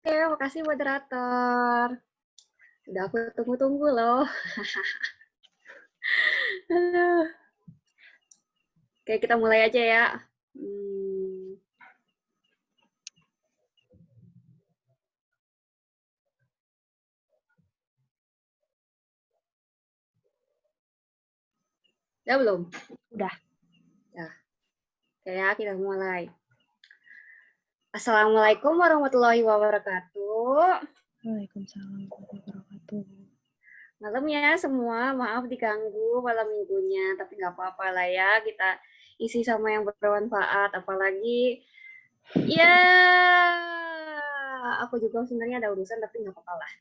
Oke, makasih moderator. Udah aku tunggu-tunggu loh. Aduh. Oke, kita mulai aja ya. Udah belum? Udah. Ya. Oke ya, kita mulai. Assalamualaikum warahmatullahi wabarakatuh. Waalaikumsalam warahmatullahi wabarakatuh. Malam ya semua, maaf diganggu malam minggunya, tapi nggak apa-apa lah ya, kita isi sama yang bermanfaat, apalagi ya aku juga sebenarnya ada urusan, tapi nggak apa-apa lah.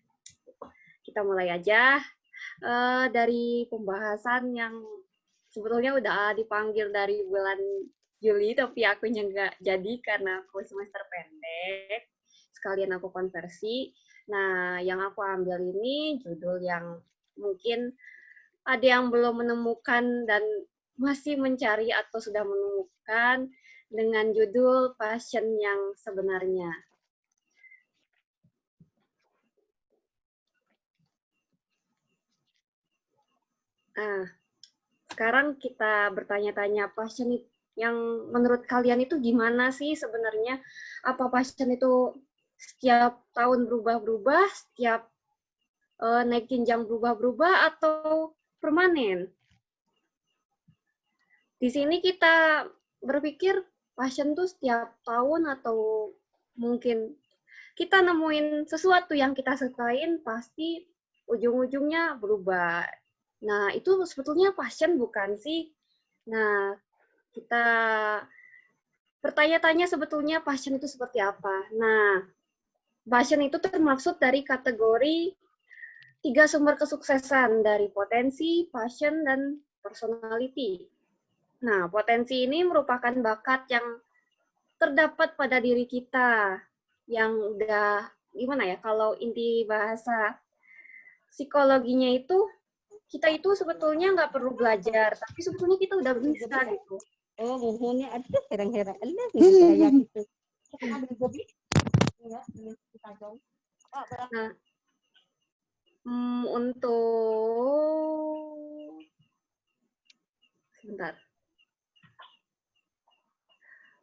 Kita mulai aja dari pembahasan yang sebetulnya udah dipanggil dari bulan Juli, tapi aku nggak jadi karena aku semester pendek, sekalian aku konversi. Nah, yang aku ambil ini judul yang mungkin ada yang belum menemukan dan masih mencari atau sudah menemukan dengan judul passion yang sebenarnya. Nah, sekarang kita bertanya-tanya passion yang menurut kalian itu gimana sih sebenarnya? Apa passion itu setiap tahun berubah-berubah, setiap naik jenjang berubah-berubah, atau permanen? Di sini kita berpikir passion tuh setiap tahun atau mungkin kita nemuin sesuatu yang kita sukain pasti ujung-ujungnya berubah. Nah, itu sebetulnya passion bukan sih? Nah, kita bertanya-tanya sebetulnya passion itu seperti apa. Nah, passion itu termaksud dari kategori 3 sumber kesuksesan dari potensi, passion, dan personality. Nah, potensi ini merupakan bakat yang terdapat pada diri kita yang udah gimana ya, kalau inti bahasa psikologinya itu kita itu sebetulnya nggak perlu belajar, tapi sebetulnya kita udah bisa gitu. Oh, muhunnya ada herang-herang. Allah kayak gitu. Nah, untuk sebentar.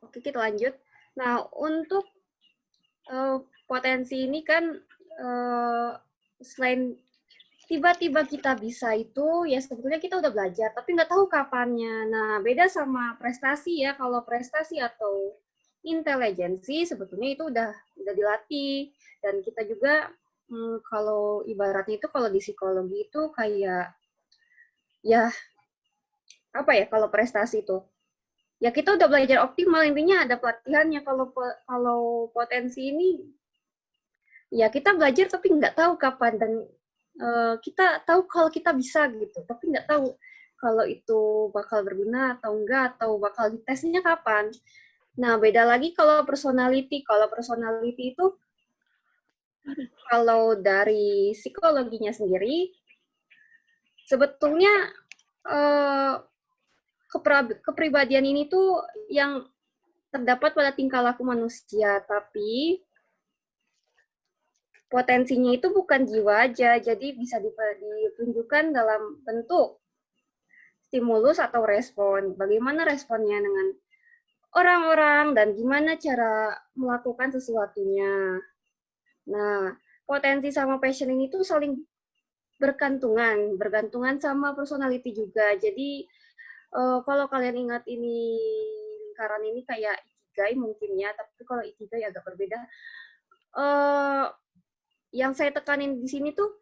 Oke, kita lanjut. Nah, untuk potensi ini kan selain tiba-tiba kita bisa itu, ya sebetulnya kita udah belajar, tapi nggak tahu kapannya. Nah, beda sama prestasi ya. Kalau prestasi atau intelijensi, sebetulnya itu udah dilatih. Dan kita juga, kalau ibaratnya itu, kalau di psikologi itu kayak, ya apa ya, kalau prestasi itu, ya kita udah belajar optimal, intinya ada pelatihannya. Kalau potensi ini, ya kita belajar tapi nggak tahu kapan, dan kita tahu kalau kita bisa gitu, tapi nggak tahu kalau itu bakal berguna atau enggak, atau bakal ditesnya kapan. Nah, beda lagi kalau personality. Kalau personality itu, kalau dari psikologinya sendiri, sebetulnya kepribadian ini tuh yang terdapat pada tingkah laku manusia, tapi potensinya itu bukan jiwa aja, jadi bisa ditunjukkan dalam bentuk stimulus atau respon. Bagaimana responnya dengan orang-orang dan gimana cara melakukan sesuatunya. Nah, potensi sama passion ini tuh saling bergantungan sama personality juga. Jadi kalau kalian ingat ini, lingkaran ini kayak ikigai mungkin ya, tapi kalau ikigai agak berbeda. Yang saya tekanin di sini tuh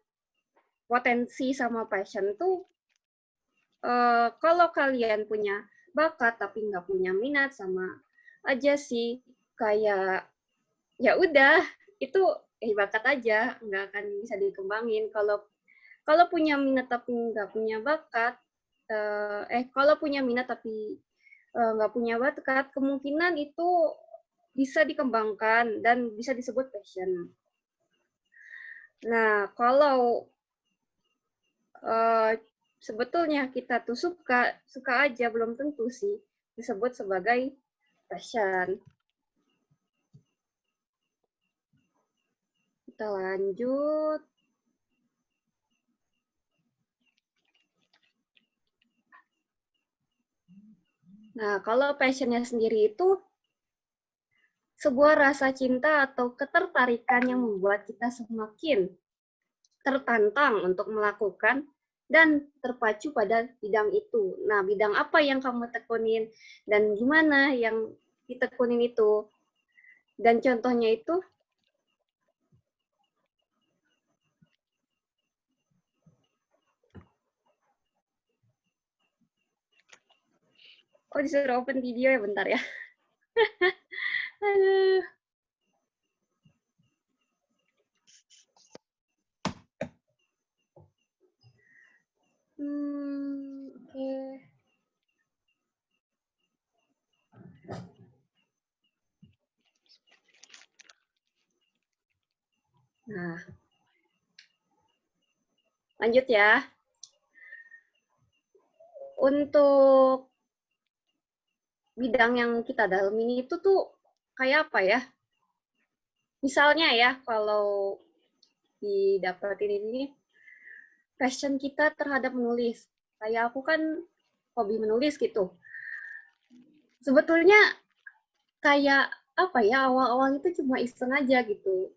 potensi sama passion tuh kalau kalian punya bakat tapi nggak punya minat, sama aja sih kayak ya udah itu bakat aja, nggak akan bisa dikembangin. Kalau punya minat tapi nggak punya bakat, kalau punya minat tapi nggak punya bakat, kemungkinan itu bisa dikembangkan dan bisa disebut passion. Nah, kalau sebetulnya kita tuh suka aja, belum tentu sih disebut sebagai passion. Kita lanjut. Nah, kalau passion-nya sendiri itu sebuah rasa cinta atau ketertarikan yang membuat kita semakin tertantang untuk melakukan dan terpacu pada bidang itu. Nah, bidang apa yang kamu tekunin dan gimana yang ditekunin itu? Dan contohnya itu, oh disuruh open video ya, bentar ya. Aduh. Oke. Nah, lanjut ya. Untuk bidang yang kita dalami itu tuh kayak apa ya? Misalnya ya, kalau didapetin ini, passion kita terhadap menulis. Kayak aku kan hobi menulis gitu. Sebetulnya kayak apa ya, awal-awal itu cuma iseng aja gitu.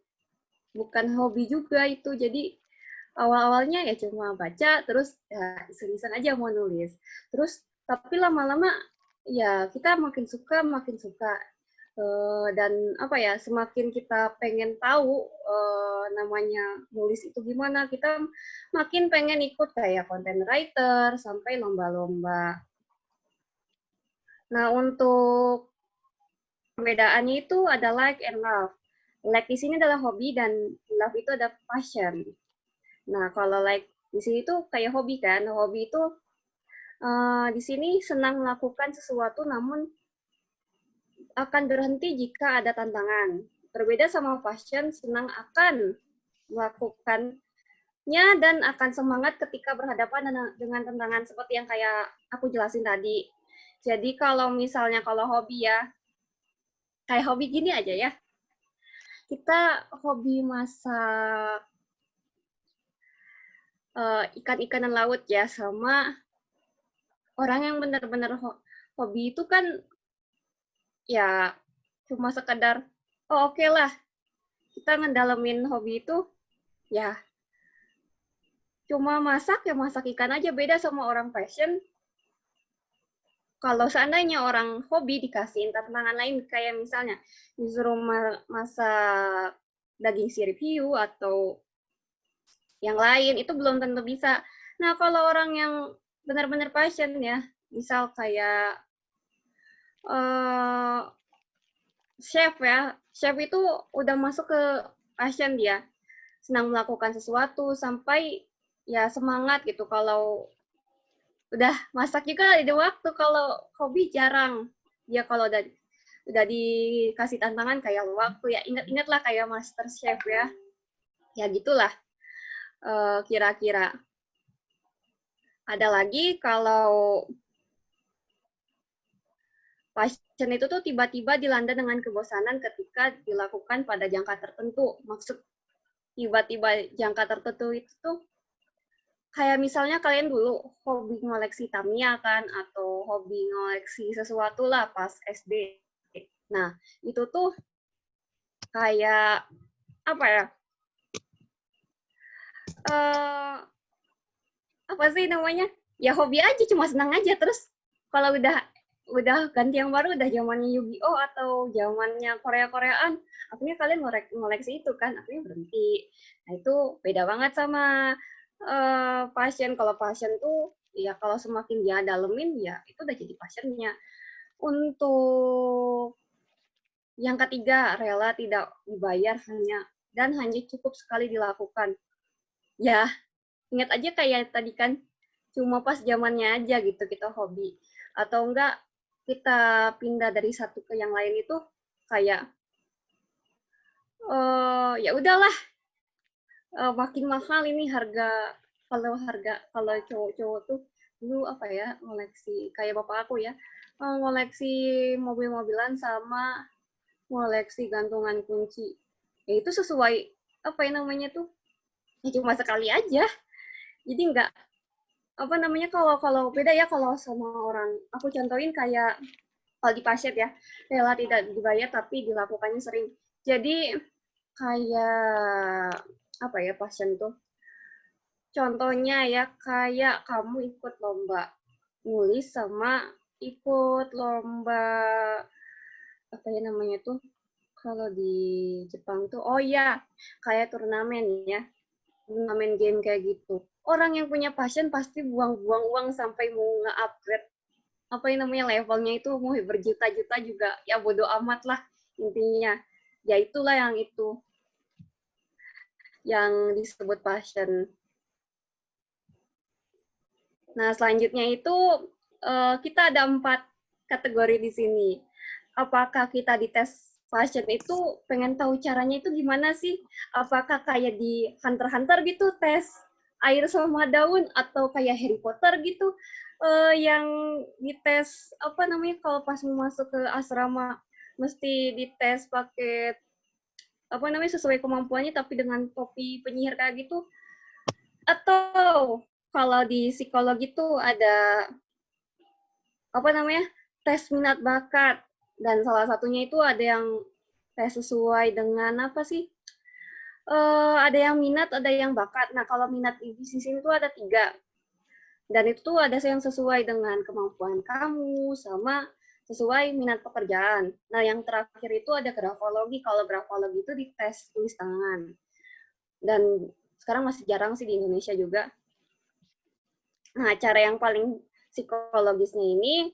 Bukan hobi juga itu. Jadi awal-awalnya ya cuma baca, terus ya iseng-iseng aja mau nulis. Terus tapi lama-lama ya kita makin suka, makin suka. Dan apa ya, semakin kita pengen tahu namanya nulis itu gimana, kita makin pengen ikut kayak content writer sampai lomba-lomba. Nah, untuk perbedaannya itu ada like and love. Like di sini adalah hobi dan love itu ada passion. Nah, kalau like di sini tuh kayak hobi kan. Hobi itu di sini senang melakukan sesuatu namun akan berhenti jika ada tantangan. Berbeda sama passion, senang akan melakukannya dan akan semangat ketika berhadapan dengan tantangan seperti yang kayak aku jelasin tadi. Jadi kalau misalnya kalau hobi ya, kayak hobi gini aja ya. Kita hobi masak ikan-ikanan laut ya, sama orang yang benar-benar hobi itu kan ya cuma sekedar, oh oke lah, kita ngedalamin hobi itu ya cuma masak ya masak ikan aja. Beda sama orang passion. Kalau seandainya orang hobi dikasihin tantangan lain, kayak misalnya disuruh masak daging sirip hiu atau yang lain, itu belum tentu bisa. Nah, kalau orang yang benar-benar passion ya, misal kayak chef ya, chef itu udah masuk ke passion dia, senang melakukan sesuatu sampai ya semangat gitu. Kalau udah masak juga ada waktu, kalau hobi jarang. Ya kalau udah dikasih tantangan kayak waktu ya ingat-ingat lah kayak Master Chef ya. Ya gitulah kira-kira. Ada lagi kalau passion itu tuh tiba-tiba dilanda dengan kebosanan ketika dilakukan pada jangka tertentu. Maksud tiba-tiba jangka tertentu itu tuh kayak misalnya kalian dulu hobi ngoleksi Tamiya kan, atau hobi ngoleksi sesuatu lah pas SD. Nah, itu tuh kayak apa ya? Apa sih namanya? Ya hobi aja, cuma senang aja. Terus kalau udah ganti yang baru, udah zamannya Yu-Gi-Oh atau zamannya Korea-Koreaan, akhirnya kalian ngoleksi itu kan, akhirnya berhenti. Nah, itu beda banget sama passion. Kalau passion tuh ya kalau semakin dia dalemin ya itu udah jadi passionnya. Untuk yang ketiga, rela tidak dibayar hanya cukup sekali dilakukan. Ya, ingat aja kayak tadi kan, cuma pas zamannya aja gitu kita hobi. Atau enggak kita pindah dari satu ke yang lain itu kayak ya udahlah, makin mahal ini harga. Kalau cowok-cowok tuh dulu apa ya, ngoleksi kayak bapak aku ya, ngoleksi mobil-mobilan sama ngoleksi gantungan kunci. Ya itu sesuai apa ya namanya tuh, ya cuma sekali aja. Jadi nggak, apa namanya, kalau beda ya kalau sama orang. Aku contohin kayak kalau di pasien ya, rela tidak dibayar tapi dilakukannya sering. Jadi kayak apa ya pasien tuh, contohnya ya kayak kamu ikut lomba nulis sama ikut lomba apa ya namanya tuh, kalau di Jepang tuh, oh ya, kayak turnamen ya, turnamen game kayak gitu. Orang yang punya passion pasti buang-buang uang sampai mau nge-upgrade apa yang namanya levelnya itu, mau berjuta-juta juga ya bodo amat lah intinya. Ya itulah yang disebut passion. Nah, selanjutnya itu kita ada 4 kategori di sini. Apakah kita dites passion itu pengen tahu caranya itu gimana sih? Apakah kayak di Hunter x Hunter gitu tes air sama daun, atau kayak Harry Potter gitu yang dites apa namanya kalau pas mau masuk ke asrama mesti dites pakai apa namanya sesuai kemampuannya tapi dengan topi penyihir kayak gitu, atau kalau di psikologi tuh ada apa namanya tes minat bakat, dan salah satunya itu ada yang tes sesuai dengan apa sih, ada yang minat ada yang bakat. Nah kalau minat di sini tuh ada 3, dan itu ada yang sesuai dengan kemampuan kamu sama sesuai minat pekerjaan. Nah yang terakhir itu ada grafologi. Kalau grafologi itu dites tulis tangan, dan sekarang masih jarang sih di Indonesia juga. Nah, cara yang paling psikologisnya ini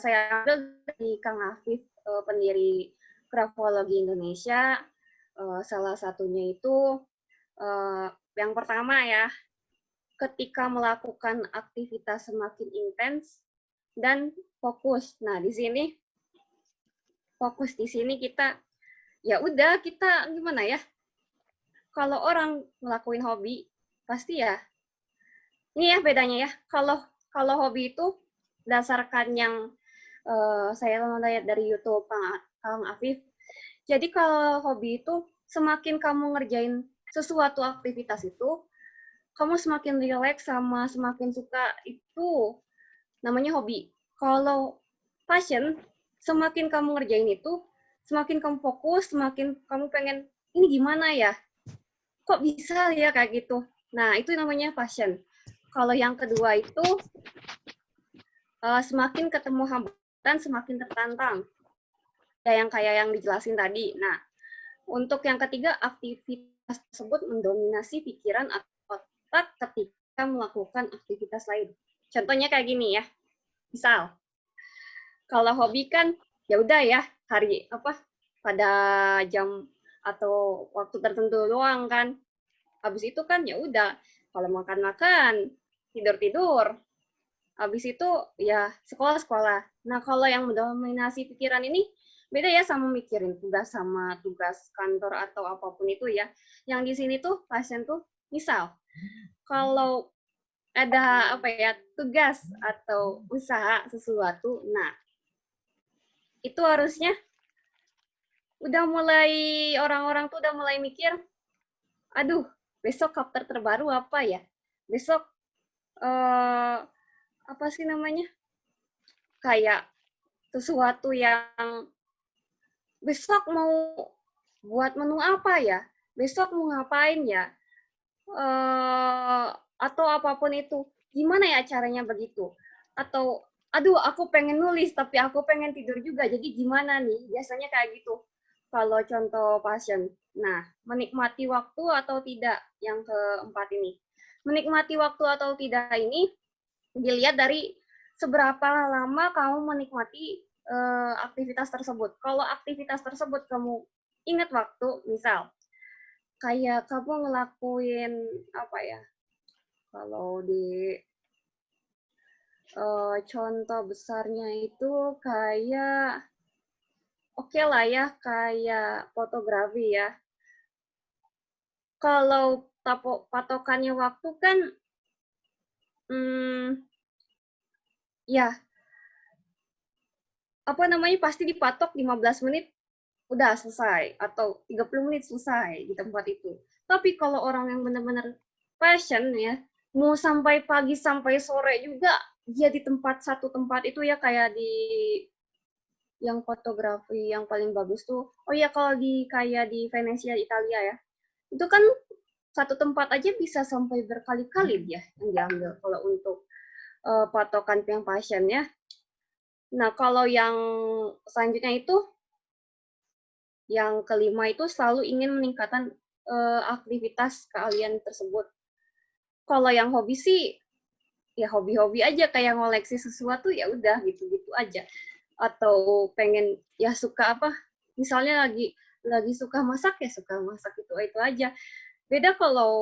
saya ambil dari Kang Afif, pendiri Grafologi Indonesia. Salah satunya itu yang pertama ya, ketika melakukan aktivitas semakin intens dan fokus. Nah, di sini fokus di sini kita ya udah kita gimana ya? Kalau orang ngelakuin hobi pasti ya ini ya bedanya ya. Kalau kalau hobi itu berdasarkan yang saya lihat dari YouTube Kang Afif. Jadi kalau hobi itu semakin kamu ngerjain sesuatu aktivitas itu, kamu semakin rileks sama semakin suka, itu namanya hobi. Kalau passion, semakin kamu ngerjain itu, semakin kamu fokus, semakin kamu pengen, ini gimana ya? Kok bisa ya kayak gitu? Nah, itu namanya passion. Kalau yang kedua itu semakin ketemu hambatan, semakin tertantang. Ya yang kayak yang dijelasin tadi. Nah, untuk yang ketiga, aktivitas tersebut mendominasi pikiran atau otak ketika melakukan aktivitas lain. Contohnya kayak gini ya. Misal, kalau hobi kan ya udah ya, hari apa pada jam atau waktu tertentu doang kan. Habis itu kan ya udah, kalau makan-makan, tidur-tidur. Habis itu ya sekolah-sekolah. Nah, kalau yang mendominasi pikiran ini beda ya sama mikirin tugas sama tugas kantor atau apapun itu ya. Yang di sini tuh pasien tuh misal kalau ada apa ya tugas atau usaha sesuatu, nah itu harusnya udah mulai orang-orang tuh udah mulai mikir, aduh besok chapter terbaru apa ya, besok apa sih namanya kayak sesuatu yang besok mau buat menu apa ya, besok mau ngapain ya, atau apapun itu, gimana ya caranya begitu, atau aduh aku pengen nulis tapi aku pengen tidur juga, jadi gimana nih, biasanya kayak gitu kalau contoh passion. Nah, menikmati waktu atau tidak, yang keempat ini. Menikmati waktu atau tidak ini dilihat dari seberapa lama kamu menikmati aktivitas tersebut. Kalau aktivitas tersebut kamu ingat waktu, misal kayak kamu ngelakuin apa ya? Kalau di contoh besarnya itu kayak oke lah ya, kayak fotografi ya. Kalau patokannya waktu kan, ya apa namanya pasti dipatok 15 menit udah selesai atau 30 menit selesai di tempat itu. Tapi kalau orang yang benar-benar passion ya, mau sampai pagi sampai sore juga dia di satu tempat itu ya, kayak di yang fotografi yang paling bagus tuh. Oh ya, kalau di kayak di Venesia Italia ya, itu kan satu tempat aja bisa sampai berkali-kali dia yang diambil kalau untuk patokan yang passion ya. Nah, kalau yang selanjutnya itu, yang kelima itu selalu ingin meningkatkan aktivitas keahlian tersebut. Kalau yang hobi sih, ya hobi-hobi aja, kayak ngoleksi sesuatu ya udah gitu-gitu aja. Atau pengen ya suka apa, misalnya lagi suka masak ya suka masak, itu aja. Beda kalau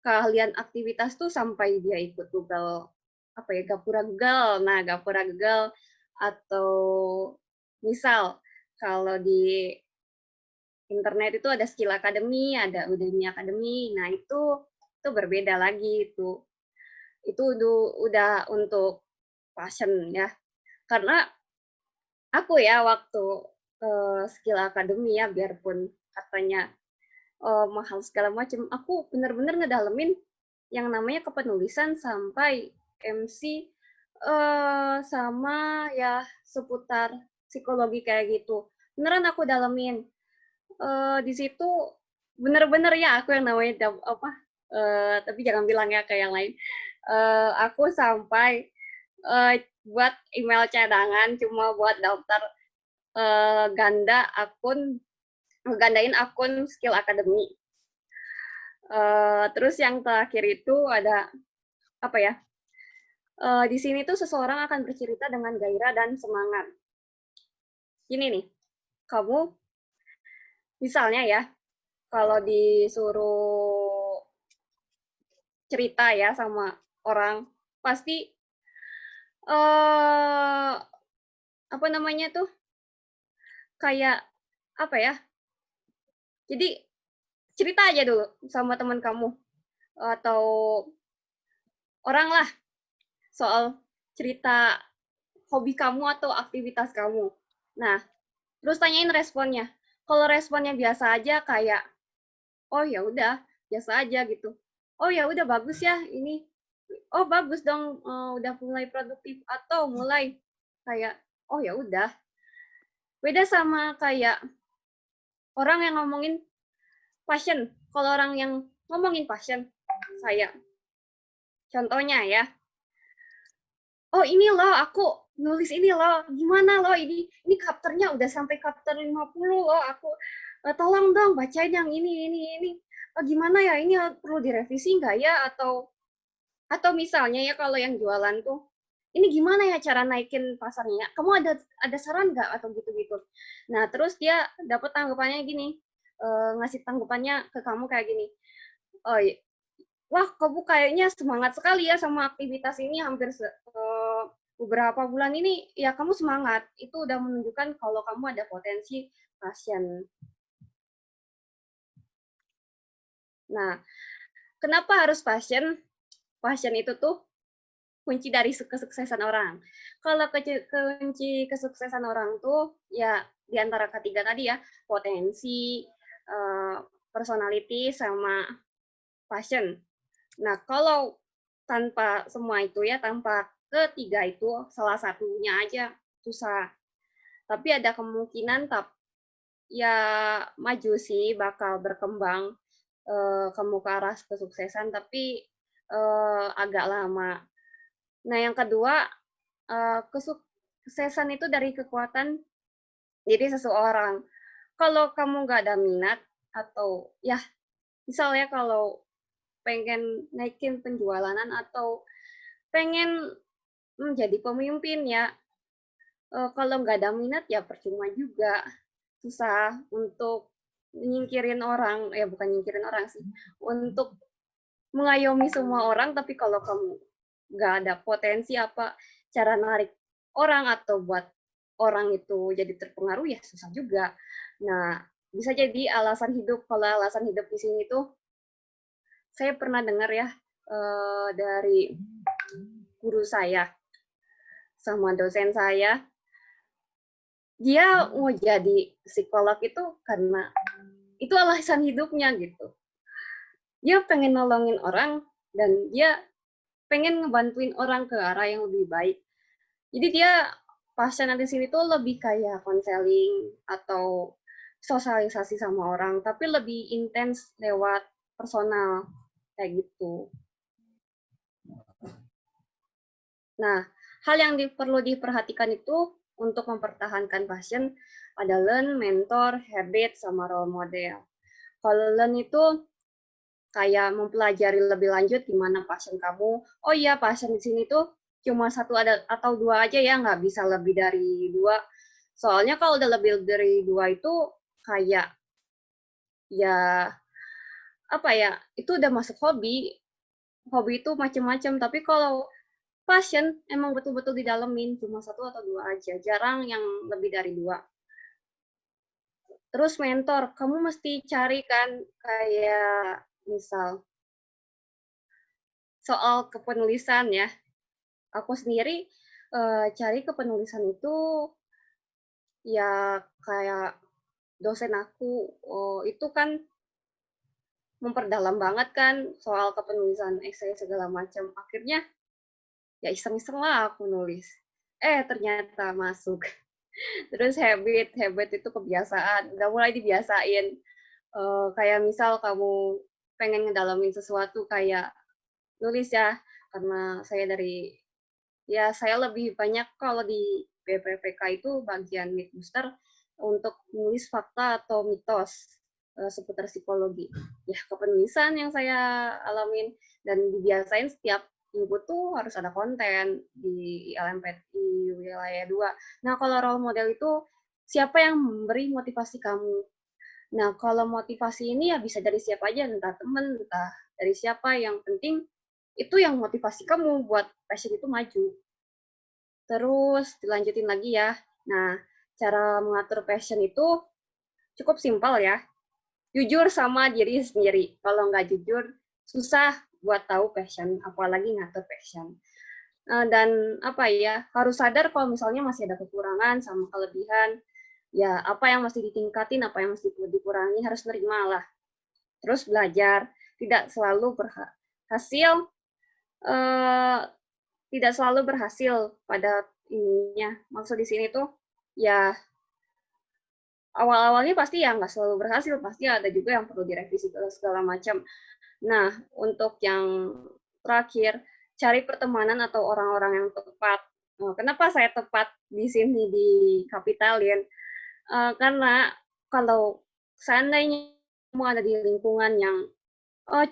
keahlian aktivitas tuh sampai dia ikut Google apa ya, Gapura Google. Nah, Gapura Google atau misal kalau di internet itu ada Skill Academy, ada Udemy Academy. Nah, itu berbeda lagi itu. Itu udah untuk passion ya. Karena aku ya waktu Skill Academy ya, biarpun katanya mahal segala macam, aku benar-benar ngedalemin yang namanya kepenulisan sampai MC sama ya seputar psikologi kayak gitu. Beneran aku dalemin. Di situ bener-bener ya aku yang namanya apa, tapi jangan bilang ya ke yang lain. Aku sampai buat email cadangan cuma buat daftar gandain akun Skill Academy. Terus yang terakhir itu ada apa ya? Di sini tuh seseorang akan bercerita dengan gairah dan semangat. Gini nih, kamu misalnya ya, kalau disuruh cerita ya sama orang, pasti apa namanya tuh, kayak apa ya? Jadi cerita aja dulu sama teman kamu atau orang lah soal cerita hobi kamu atau aktivitas kamu. Nah, terus tanyain responnya. Kalau responnya biasa aja kayak, oh ya udah, biasa aja gitu. Oh ya udah bagus ya ini. Oh bagus dong, udah mulai produktif atau mulai kayak, oh ya udah. Beda sama kayak orang yang ngomongin passion. Kalau orang yang ngomongin passion, saya contohnya ya, oh ini loh aku nulis ini loh, gimana loh ini chapternya udah sampai chapter 50 loh, aku tolong dong bacain yang ini. Gimana ya, ini perlu direvisi nggak ya, atau misalnya ya kalau yang jualan tuh, ini gimana ya cara naikin pasarnya, kamu ada saran nggak atau gitu-gitu. Nah, terus dia dapat tanggapannya gini, ngasih tanggapannya ke kamu kayak gini, oh wah kamu kayaknya semangat sekali ya sama aktivitas ini, hampir beberapa bulan ini ya kamu semangat, itu udah menunjukkan kalau kamu ada potensi passion. Nah, kenapa harus passion? Passion itu tuh kunci dari kesuksesan orang. Kalau kunci kesuksesan orang tuh ya di antara ketiga tadi ya, potensi, personality, sama passion. Nah, kalau tanpa semua itu ya, tanpa ketiga itu, salah satunya aja susah. Tapi ada kemungkinan ya maju sih, bakal berkembang kamu ke arah kesuksesan, tapi agak lama. Nah, yang kedua, kesuksesan itu dari kekuatan diri seseorang. Kalau kamu nggak ada minat, atau ya misalnya kalau pengen naikin penjualan atau pengen menjadi pemimpin ya, kalau nggak ada minat ya percuma juga, susah untuk nyingkirin orang, ya bukan nyingkirin orang sih, untuk mengayomi semua orang, tapi kalau kamu nggak ada potensi apa cara narik orang atau buat orang itu jadi terpengaruh, ya susah juga. Nah, bisa jadi alasan hidup. Kalau alasan hidup di sini tuh, saya pernah dengar ya dari guru saya sama dosen saya, dia mau jadi psikolog itu karena itu alasan hidupnya gitu. dia pengen nolongin orang dan dia pengen ngebantuin orang ke arah yang lebih baik. Jadi dia pasien di sini tuh lebih kayak konseling atau sosialisasi sama orang, tapi lebih intens lewat personal kayak gitu. Nah, hal yang perlu diperhatikan itu untuk mempertahankan pasien ada learn, mentor, habit, sama role model. Kalau learn itu kayak mempelajari lebih lanjut gimana pasien kamu. Oh iya, pasien di sini tuh cuma satu ada atau dua aja ya, nggak bisa lebih dari dua. Soalnya kalau udah lebih dari dua itu kayak ya apa ya, itu udah masuk hobi. Hobi itu macam-macam, tapi kalau pasien emang betul-betul didalemin cuma satu atau dua aja, jarang yang lebih dari dua. Terus mentor, kamu mesti cari kan kayak misal soal kepenulisan ya. Aku sendiri cari kepenulisan itu ya kayak dosen aku itu kan memperdalam banget kan soal kepenulisan esai segala macam. Akhirnya ya iseng-iseng lah aku nulis. Ternyata masuk. Terus habit itu kebiasaan. Udah mulai dibiasain. Kayak misal kamu pengen ngedalamin sesuatu kayak nulis ya, karena saya lebih banyak kalau di BPPK itu bagian Myth Booster untuk nulis fakta atau mitos seputar psikologi. Ya, kepenulisan yang saya alamin dan dibiasain setiap minggu tuh harus ada konten di LMPT wilayah 2. Nah, kalau role model itu siapa yang memberi motivasi kamu? Nah, kalau motivasi ini ya bisa dari siapa aja, entah teman, entah dari siapa, yang penting itu yang motivasi kamu buat passion itu maju. Terus dilanjutin lagi ya. Nah, cara mengatur passion itu cukup simpel ya. Jujur sama diri sendiri. Kalau nggak jujur, susah buat tahu passion, apalagi ngatur passion. Dan apa ya, harus sadar kalau misalnya masih ada kekurangan sama kelebihan, ya apa yang mesti ditingkatin, apa yang mesti dikurangi, harus nerima lah. Terus belajar, tidak selalu berhasil, eh, tidak selalu berhasil pada ininya. Maksud di sini tuh, ya awal-awalnya pasti ya nggak selalu berhasil, pasti ada juga yang perlu direvisi segala macam. Nah, untuk yang terakhir, cari pertemanan atau orang-orang yang tepat. Kenapa saya tepat di sini di Kapitalin? Karena kalau seandainya kamu ada di lingkungan yang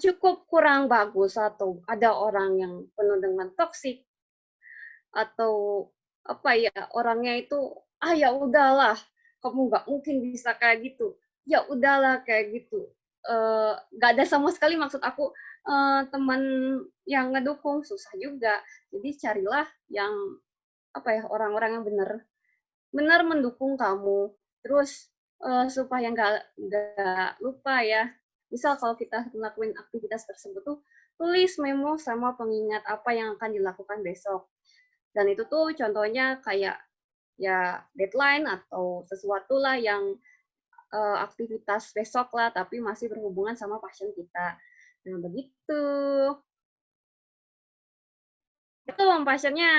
cukup kurang bagus atau ada orang yang penuh dengan toksik atau apa ya, orangnya itu ya udahlah, kamu nggak mungkin bisa kayak gitu, ya udahlah kayak gitu, nggak ada sama sekali maksud aku teman yang ngedukung, susah juga. Jadi carilah yang apa ya, orang-orang yang benar mendukung kamu. Terus supaya nggak lupa ya, misal kalau kita ngelakuin aktivitas tersebut tuh tulis memo sama pengingat apa yang akan dilakukan besok. Dan itu tuh contohnya kayak ya deadline atau sesuatu lah yang aktivitas besok lah, tapi masih berhubungan sama passion kita. Nah, begitu. Itu passionnya.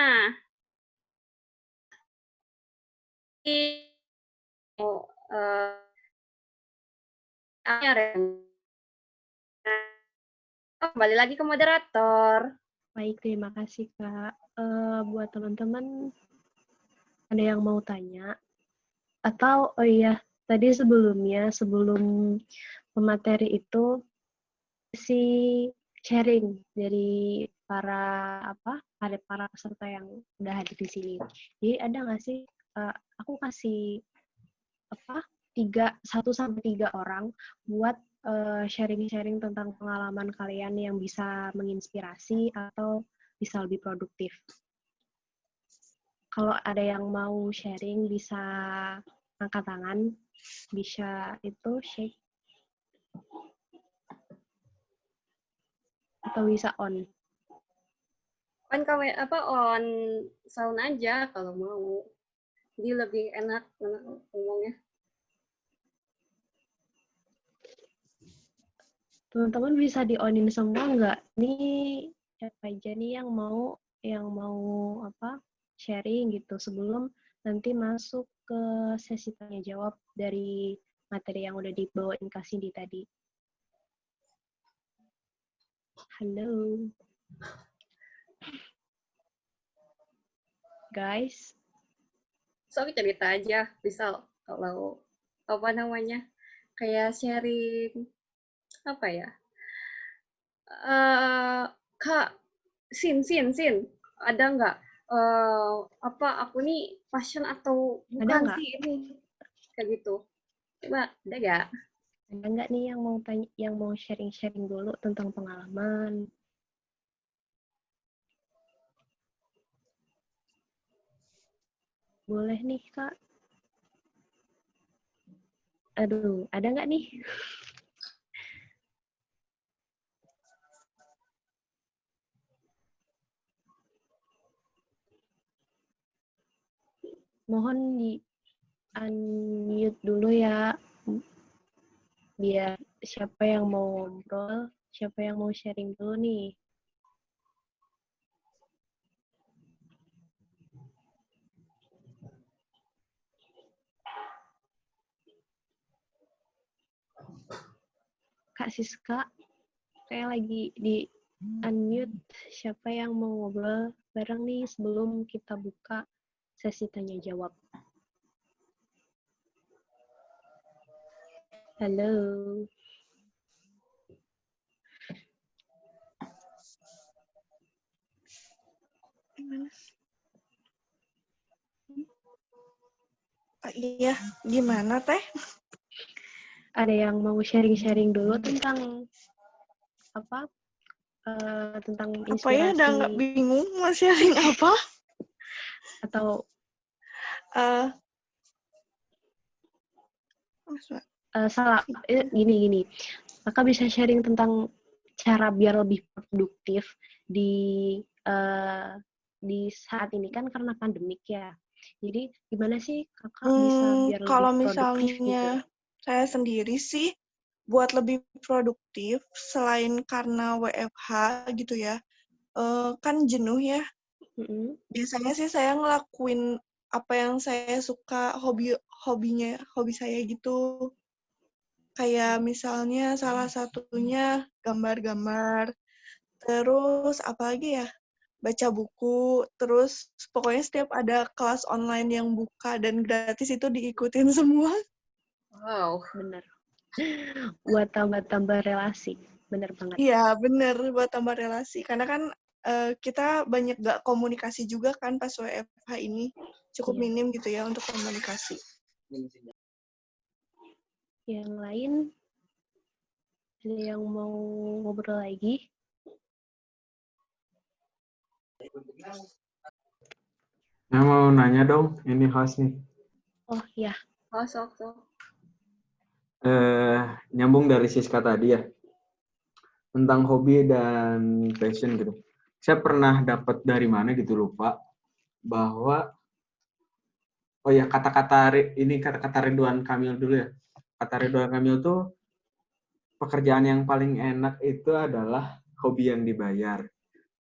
Oh, kembali lagi ke moderator. Baik, terima kasih Kak. Buat teman-teman, ada yang mau tanya? Atau, oh iya, tadi sebelum pemateri itu, si sharing dari para peserta yang udah hadir di sini. Jadi ada nggak sih, aku kasih 1-3 orang buat sharing-sharing tentang pengalaman kalian yang bisa menginspirasi atau bisa lebih produktif. Kalau ada yang mau sharing bisa angkat tangan, bisa itu shake atau bisa on. On sound aja kalau mau. Jadi lebih enak ngomongnya. Teman-teman bisa di-on-in semua nggak? Nih siapa aja nih yang mau sharing gitu sebelum nanti masuk ke sesi tanya jawab dari materi yang udah dibawain Kak Cindy tadi. Halo. Guys. So, cerita aja, bisa kalau kayak sharing apa ya? Kak, Sin, ada nggak aku nih passion atau Ada bukan nggak? sih ini kayak gitu? Coba ada nggak? Ada nggak nih yang mau tanya, yang mau sharing-sharing dulu tentang pengalaman? Boleh nih, Kak. Aduh, ada nggak nih? Mohon di unmute dulu ya, biar siapa yang mau ngobrol, siapa yang mau sharing dulu nih. Kak Siska, kayak lagi di unmute. Siapa yang mau ngobrol bareng nih sebelum kita buka sesi tanya jawab? Halo. Iya, gimana Teh? Ada yang mau sharing-sharing dulu tentang apa? Tentang Apa ya, udah nggak inspirasi bingung mau sharing apa? atau gini. Kakak bisa sharing tentang cara biar lebih produktif di saat ini kan karena pandemik ya. Jadi gimana sih kakak bisa biar lebih Kalau produktif gitu? misalnya saya sendiri sih buat lebih produktif selain karena WFH gitu ya, kan jenuh ya. Biasanya sih saya ngelakuin apa yang saya suka, hobi saya gitu. Kayak misalnya salah satunya gambar-gambar, terus apalagi ya, baca buku, terus pokoknya setiap ada kelas online yang buka dan gratis itu diikutin semua. Wow, Bener. Buat tambah-tambah relasi. Bener banget. Iya, bener, buat tambah relasi. Karena kan kita banyak gak komunikasi juga kan pas WFH ini. Cukup minim gitu ya untuk komunikasi. Yang lain, ada yang mau ngobrol lagi? Saya mau nanya dong, ini host nih. Oh ya. sok. Nyambung dari Siska tadi ya, tentang hobi dan passion gitu. Saya pernah dapat dari mana gitu lupa, bahwa kata-kata Ridwan Kamil dulu ya. Kata Ridwan Kamil tuh pekerjaan yang paling enak itu adalah hobi yang dibayar.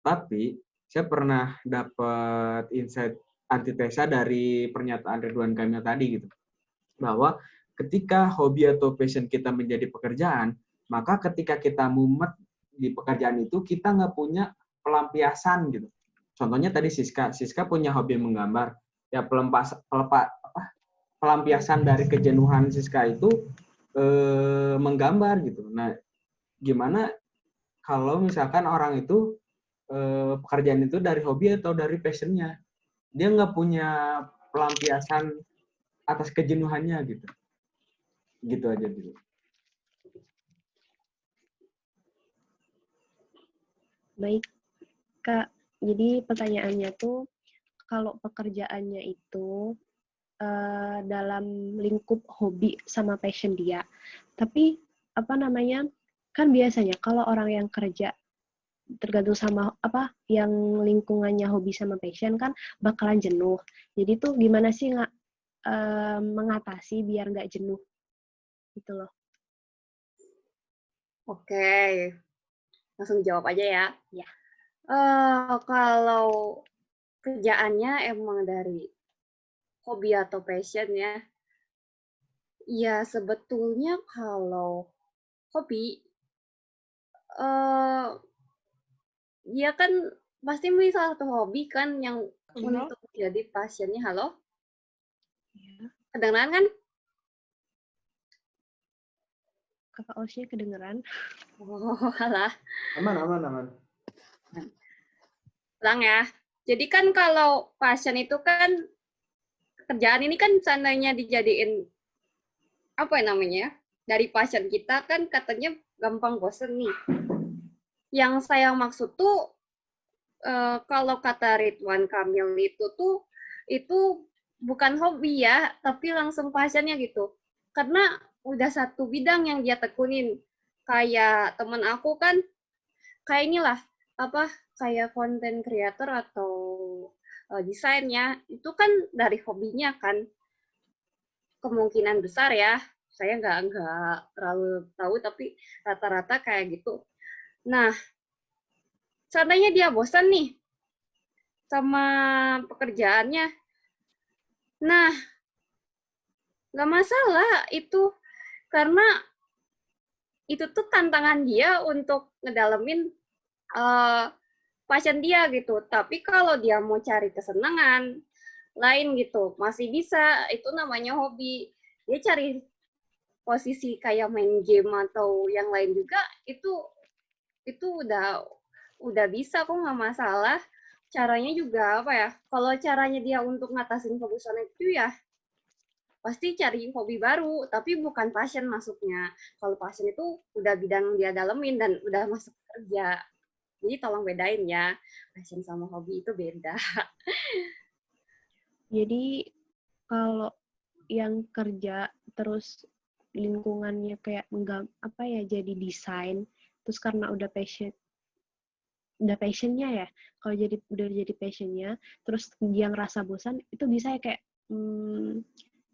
Tapi saya pernah dapat insight antitesa dari pernyataan Ridwan Kamil tadi gitu. Bahwa ketika hobi atau passion kita menjadi pekerjaan, maka ketika kita mumet di pekerjaan itu, kita nggak punya pelampiasan gitu. Contohnya tadi Siska punya hobi menggambar. Ya pelampiasan dari kejenuhan Siska itu menggambar gitu. Nah, gimana kalau misalkan orang itu pekerjaan itu dari hobi atau dari passionnya? Dia nggak punya pelampiasan atas kejenuhannya gitu. Gitu aja dulu. Baik, Kak. Jadi pertanyaannya tuh, kalau pekerjaannya itu dalam lingkup hobi sama passion dia. Tapi, kan biasanya kalau orang yang kerja tergantung sama yang lingkungannya hobi sama passion kan bakalan jenuh. Jadi tuh gimana sih mengatasi biar nggak jenuh gitu loh. Oke, langsung jawab aja ya. Ya. Kalau kerjaannya emang dari hobi atau passion ya, ya sebetulnya kalau hobi, dia kan pasti misal satu hobi kan yang untuk jadi passionnya. Halo? Ya. Kedengeran kan? Kakak Osnya kedengeran. Oh, alah. Aman. Ulang ya. Jadi kan kalau passion itu kan, kerjaan ini kan seandainya dijadiin, apa namanya, dari passion kita kan katanya gampang bosen nih. Yang saya maksud tuh, kalau kata Ridwan Kamil itu bukan hobi ya, tapi langsung passionnya gitu. Karena udah satu bidang yang dia tekunin. Kayak temen aku kan, kayak inilah, kayak content creator atau desainnya, itu kan dari hobinya kan. Kemungkinan besar ya, saya nggak terlalu tahu, tapi rata-rata kayak gitu. Nah, seandainya dia bosan nih sama pekerjaannya, nah, nggak masalah itu, karena itu tuh tantangan dia untuk ngedalemin passion dia gitu. Tapi kalau dia mau cari kesenangan lain gitu, masih bisa, itu namanya hobi. Dia cari posisi kayak main game atau yang lain juga, itu udah bisa kok, nggak masalah. Caranya juga apa ya, kalau caranya dia untuk ngatasin kebosanan itu ya pasti cari hobi baru, tapi bukan passion masuknya. Kalau passion itu udah bidang dia dalemin dan udah masuk kerja. Jadi tolong bedain ya, passion sama hobi itu beda. Jadi kalau yang kerja terus lingkungannya kayak jadi desain, terus karena udah passionnya ya, kalau udah jadi passionnya, terus dia ngerasa bosan, itu bisa ya kayak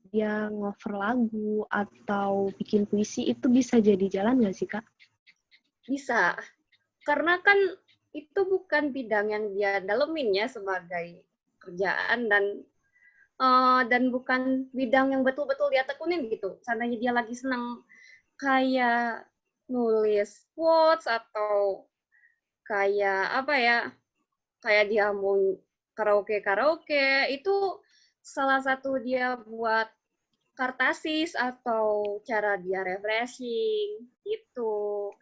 dia ngover lagu atau bikin puisi, itu bisa jadi jalan nggak sih, Kak? Bisa, karena kan itu bukan bidang yang dia dalemin ya sebagai kerjaan, dan bukan bidang yang betul-betul dia tekunin gitu. Seandainya dia lagi senang kayak nulis quotes atau kayak kayak dia mau karaoke, itu salah satu dia buat kartasis atau cara dia refreshing gitu.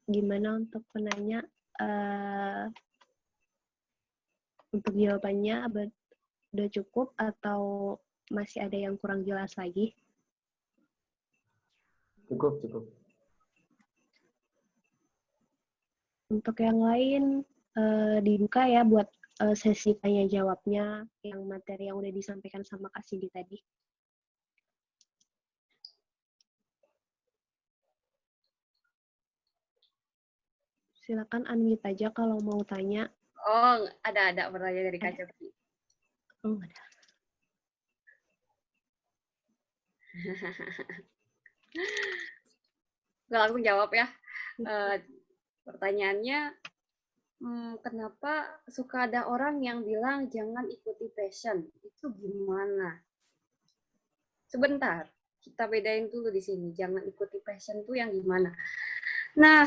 Gimana untuk penanya? Untuk jawabannya udah cukup atau masih ada yang kurang jelas lagi? Cukup. Untuk yang lain, dibuka ya buat sesi tanya jawabnya yang materi yang udah disampaikan sama Kak Sidi tadi. Silakan unmute aja kalau mau tanya. Oh, ada pertanyaan dari Kak Coki. Oh, ada. Nggak langsung jawab ya. Pertanyaannya, kenapa suka ada orang yang bilang jangan ikuti passion? Itu gimana? Sebentar, kita bedain dulu di sini. Jangan ikuti passion itu yang gimana? Nah,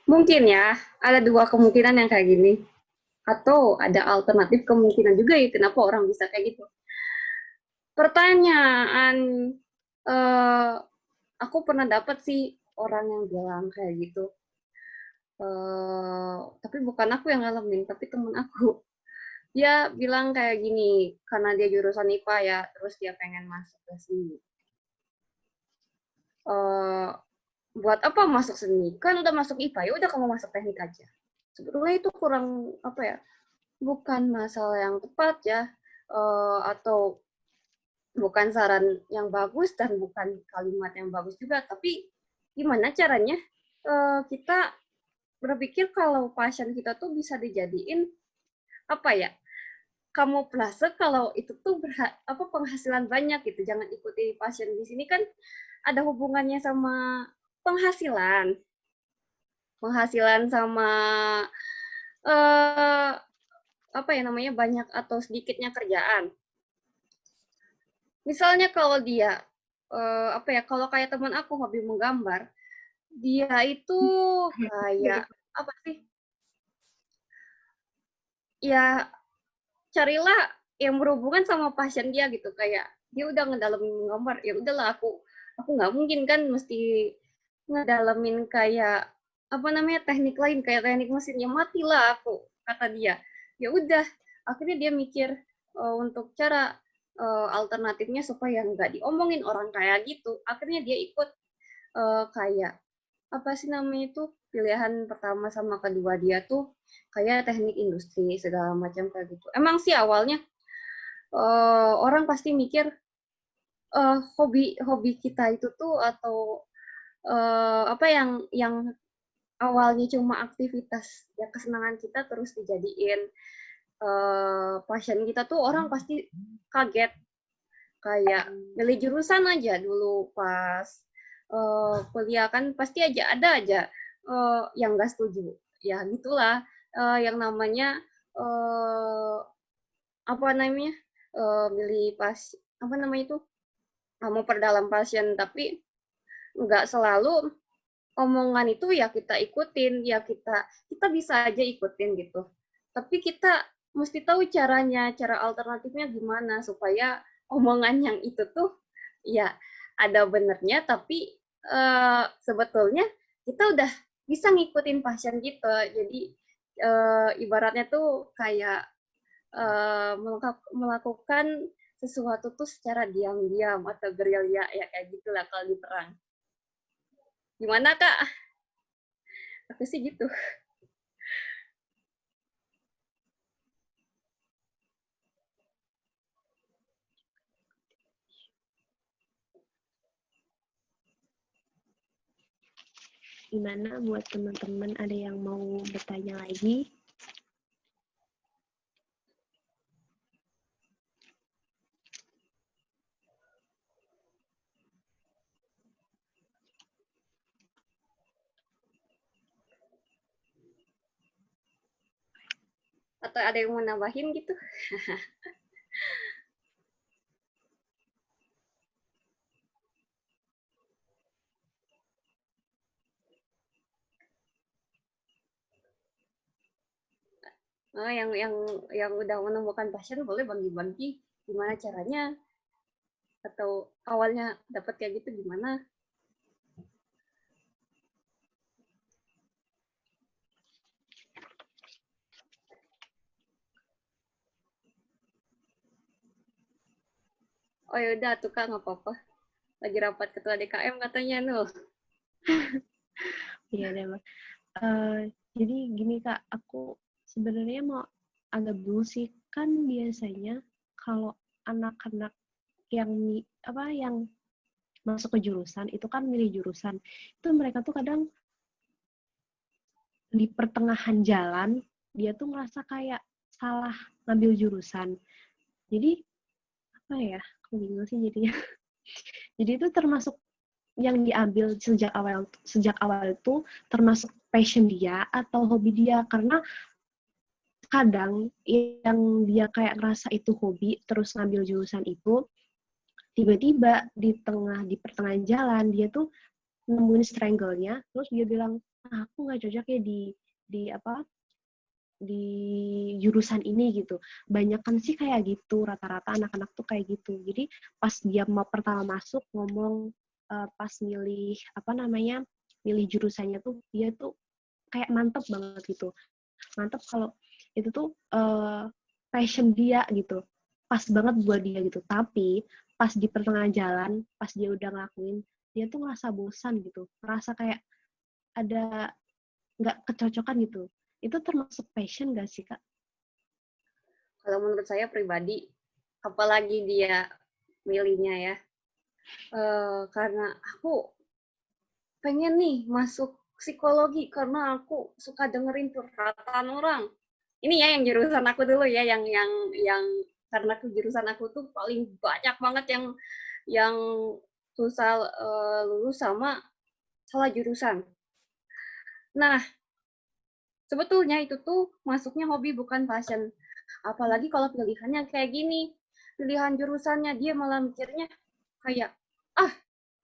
mungkin ya, ada dua kemungkinan yang kayak gini. Atau ada alternatif kemungkinan juga ya, kenapa orang bisa kayak gitu. Pertanyaan, aku pernah dapat sih orang yang bilang kayak gitu. Tapi bukan aku yang ngalamin, tapi temen aku. Dia bilang kayak gini, karena dia jurusan IPA ya, terus dia pengen masuk ke sini. Buat apa masuk seni? Kan udah masuk IPA, ya udah kamu masuk teknik aja. Sebetulnya itu kurang, bukan masalah yang tepat ya, atau bukan saran yang bagus dan bukan kalimat yang bagus juga, tapi gimana caranya kita berpikir kalau passion kita tuh bisa dijadiin kamuflase kalau itu tuh penghasilan banyak gitu. Jangan ikuti passion di sini kan ada hubungannya sama penghasilan. Penghasilan sama apa ya namanya, banyak atau sedikitnya kerjaan. Misalnya kalau dia apa ya, kalau kayak teman aku hobi menggambar, dia itu kayak apa sih? Ya carilah yang berhubungan sama passion dia gitu, kayak dia udah ngedalamin menggambar, ya udahlah aku nggak mungkin kan mesti ngedalamin kayak apa namanya, teknik lain kayak teknik mesin, ya matilah aku, kata dia. Ya udah, akhirnya dia mikir untuk cara alternatifnya supaya nggak diomongin orang kayak gitu. Akhirnya dia ikut kayak apa sih namanya itu, pilihan pertama sama kedua dia tuh kayak teknik industri segala macam kayak gitu. Emang sih awalnya orang pasti mikir hobi kita itu tuh atau apa yang awalnya cuma aktivitas ya kesenangan kita terus dijadiin passion kita tuh, orang pasti kaget. Kayak milih jurusan aja dulu pas kuliah kan pasti ada aja yang nggak setuju. Ya gitulah, yang namanya apa namanya, milih pas apa namanya itu, mau perdalam passion, tapi nggak selalu omongan itu ya kita ikutin, ya kita bisa aja ikutin gitu. Tapi kita mesti tahu caranya, cara alternatifnya gimana supaya omongan yang itu tuh ya ada benernya, tapi sebetulnya kita udah bisa ngikutin passion gitu. Jadi ibaratnya tuh kayak melakukan sesuatu tuh secara diam-diam atau gerilya ya kayak gitulah kalau di perang. Gimana Kak? Aku sih gitu. Gimana buat teman-teman, ada yang mau bertanya lagi? Atau ada yang mau nambahin gitu? Oh, yang udah menemukan passion boleh bagi-bagi gimana caranya, atau awalnya dapat kayak gitu gimana? Oh ya udah tuh Kak, nggak apa-apa. Lagi rapat ketua DKM katanya Nul. Iya deh, Mbak. Jadi gini Kak, aku sebenarnya mau agak dulu sih, kan biasanya kalau anak-anak yang yang masuk ke jurusan itu kan milih jurusan, itu mereka tuh kadang di pertengahan jalan dia tuh ngerasa kayak salah ngambil jurusan. Jadi apa ya, aku bingung sih jadinya. Jadi itu termasuk yang diambil sejak awal itu termasuk passion dia atau hobi dia, karena kadang yang dia kayak ngerasa itu hobi terus ngambil jurusan itu, tiba-tiba di pertengahan jalan dia tuh nemuin strangle-nya, terus dia bilang, aku nggak cocok ya di jurusan ini gitu. Banyak kan sih kayak gitu, rata-rata anak-anak tuh kayak gitu. Jadi pas dia mau pertama masuk ngomong pas milih jurusannya tuh dia tuh kayak mantep banget gitu. Mantep kalau itu tuh passion dia gitu. Pas banget buat dia gitu. Tapi pas di pertengahan jalan, pas dia udah ngelakuin, dia tuh ngerasa bosan gitu. Ngerasa kayak ada nggak kecocokan gitu. Itu termasuk passion nggak sih, Kak? Kalau menurut saya pribadi, apalagi dia milihnya ya, karena aku pengen nih masuk psikologi karena aku suka dengerin curhatan orang. ini ya yang jurusan aku dulu ya, yang karena jurusan aku tuh paling banyak banget yang susah lulus sama salah jurusan. Nah, sebetulnya itu tuh masuknya hobi bukan passion. Apalagi kalau pilihannya kayak gini. Pilihan jurusannya dia malah mikirnya kayak,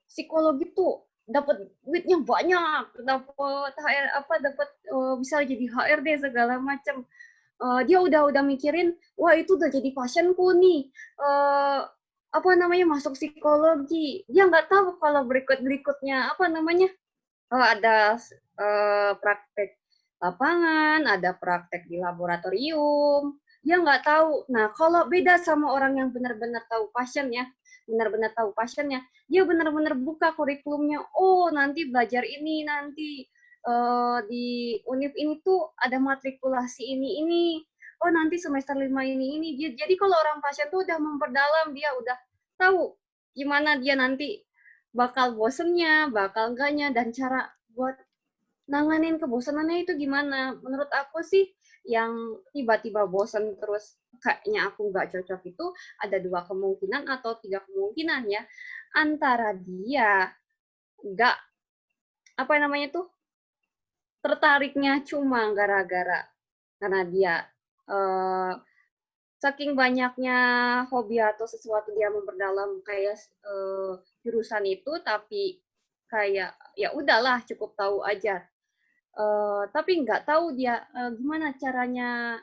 psikologi tuh dapat duitnya banyak, dapat HR dapat bisa jadi HRD segala macam. Dia udah mikirin, wah itu udah jadi passionku nih. Masuk psikologi. Dia nggak tahu kalau berikutnya ada praktek lapangan, ada praktek di laboratorium. Dia nggak tahu. Nah, kalau beda sama orang yang benar-benar tahu passionnya, dia benar-benar buka kurikulumnya. Oh, nanti belajar ini, nanti di univ ini tuh ada matrikulasi ini. Oh, nanti semester 5 ini. Jadi kalau orang passion tuh udah memperdalam, dia udah tahu gimana dia nanti bakal bosennya, bakal enggaknya, dan cara buat nanganin kebosanannya itu gimana. Menurut aku sih, yang tiba-tiba bosan terus kayaknya aku nggak cocok itu ada 2 kemungkinan atau 3 kemungkinan ya. Antara dia nggak, tertariknya cuma gara-gara karena dia saking banyaknya hobi atau sesuatu dia memperdalam kayak jurusan itu, tapi kayak ya udahlah cukup tahu aja. Tapi nggak tahu dia gimana caranya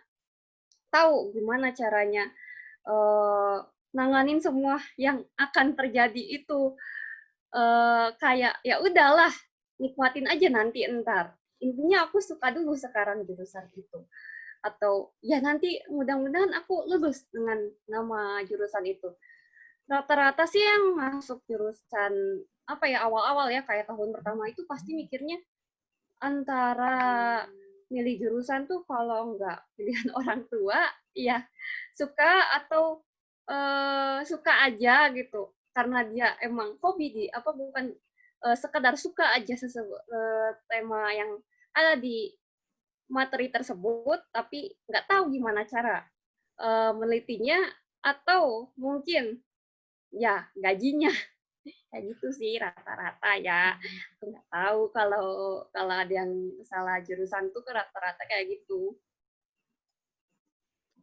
nanganin semua yang akan terjadi itu. Kayak ya udahlah, nikmatin aja nanti entar. Intinya aku suka dulu sekarang jurusan itu. Atau ya nanti mudah-mudahan aku lulus dengan nama jurusan itu. Rata-rata sih yang masuk jurusan awal-awal ya kayak tahun pertama itu pasti mikirnya antara milih jurusan tuh kalau nggak pilihan orang tua ya suka atau suka aja gitu karena dia emang hobi bukan sekedar suka aja tema yang ada di materi tersebut tapi nggak tahu gimana cara menelitinya atau mungkin ya gajinya kayak gitu sih rata-rata ya. Aku nggak tahu kalau ada yang salah jurusan tuh rata-rata kayak gitu.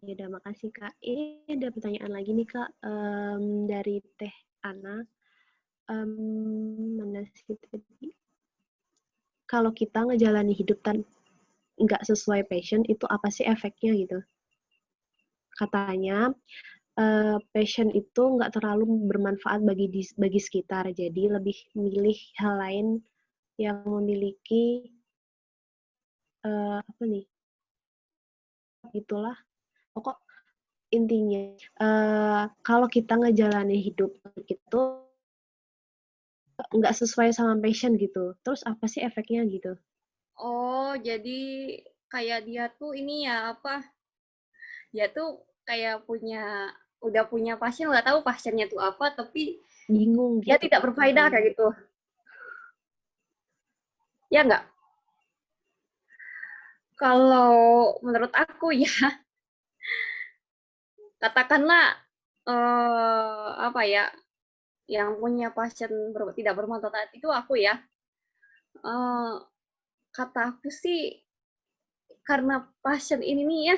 Ya udah, makasih Kak. Ini ada pertanyaan lagi nih Kak, dari Teh Ana. Mana sih tadi? Kalau kita ngejalani hidup nggak sesuai passion, itu apa sih efeknya gitu? Katanya, passion itu nggak terlalu bermanfaat bagi sekitar, jadi lebih milih hal lain yang memiliki gitulah. Pokok intinya kalau kita ngejalanin hidup itu nggak sesuai sama passion gitu, terus apa sih efeknya gitu? Oh, jadi kayak dia tuh ini ya dia tuh kayak udah punya passion, nggak tahu passionnya tuh apa, tapi Bingung gitu. dia tidak berfaedah kayak gitu. Ya nggak? Kalau menurut aku ya, katakanlah yang punya passion tidak bermanfaat itu aku ya. Kata aku sih karena passion ini nih ya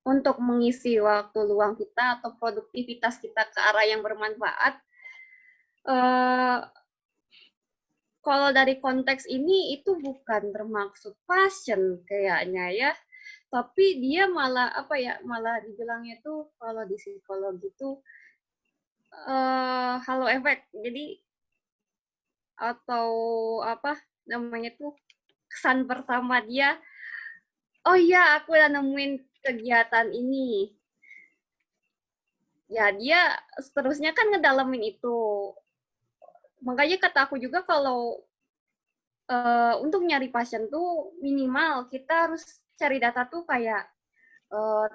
untuk mengisi waktu luang kita atau produktivitas kita ke arah yang bermanfaat. Kalau dari konteks ini itu bukan termaksud passion kayaknya ya, tapi dia malah malah dibilangnya tuh kalau di psikologi itu halo efek. Jadi atau kesan pertama dia, oh iya aku udah nemuin kegiatan ini. Ya dia seterusnya kan ngedalamin itu. Makanya kata aku juga kalau untuk nyari passion tuh minimal kita harus cari data tuh kayak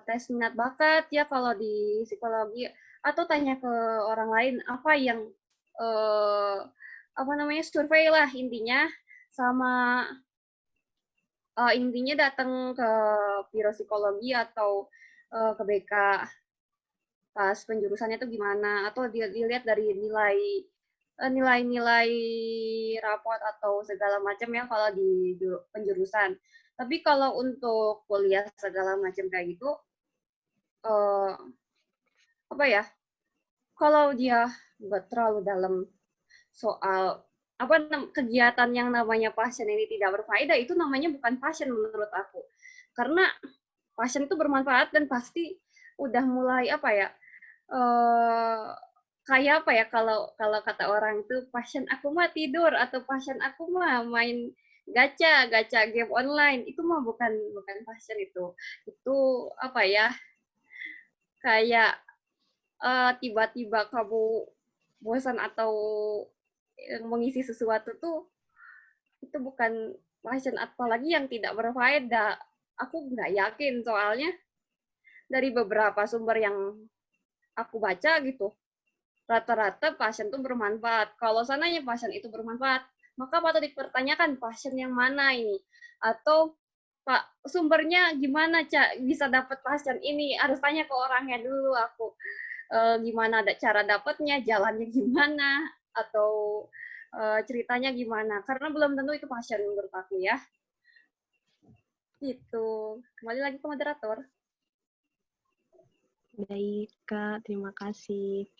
tes minat bakat ya kalau di psikologi, atau tanya ke orang lain apa yang survei lah intinya, sama intinya datang ke biro psikologi atau ke BK pas penjurusannya tuh gimana, atau dilihat dari nilai-nilai raport atau segala macam ya kalau di penjurusan. Tapi kalau untuk kuliah segala macam kayak gitu, apa ya? Kalau dia nggak terlalu dalam soal kegiatan yang namanya passion ini tidak berfaedah, itu namanya bukan passion menurut aku. Karena passion itu bermanfaat dan pasti udah mulai kayak apa ya, kalau kata orang itu passion aku mah tidur atau passion aku mah main gacha game online, itu mah bukan passion. Itu apa ya, kayak tiba-tiba kamu bosan atau mengisi sesuatu tuh, itu bukan passion, apalagi yang tidak berfaedah. Aku nggak yakin, soalnya dari beberapa sumber yang aku baca gitu, rata-rata passion itu bermanfaat. Kalau sananya passion itu bermanfaat, maka patut dipertanyakan passion yang mana ini, atau Pak, sumbernya gimana, Cak, bisa dapat passion ini? Harus tanya ke orangnya dulu aku. Gimana ada cara dapatnya, jalannya gimana, atau ceritanya gimana. Karena belum tentu itu passion menurut aku ya. Gitu. Kembali lagi ke moderator. Baik, Kak. Terima kasih.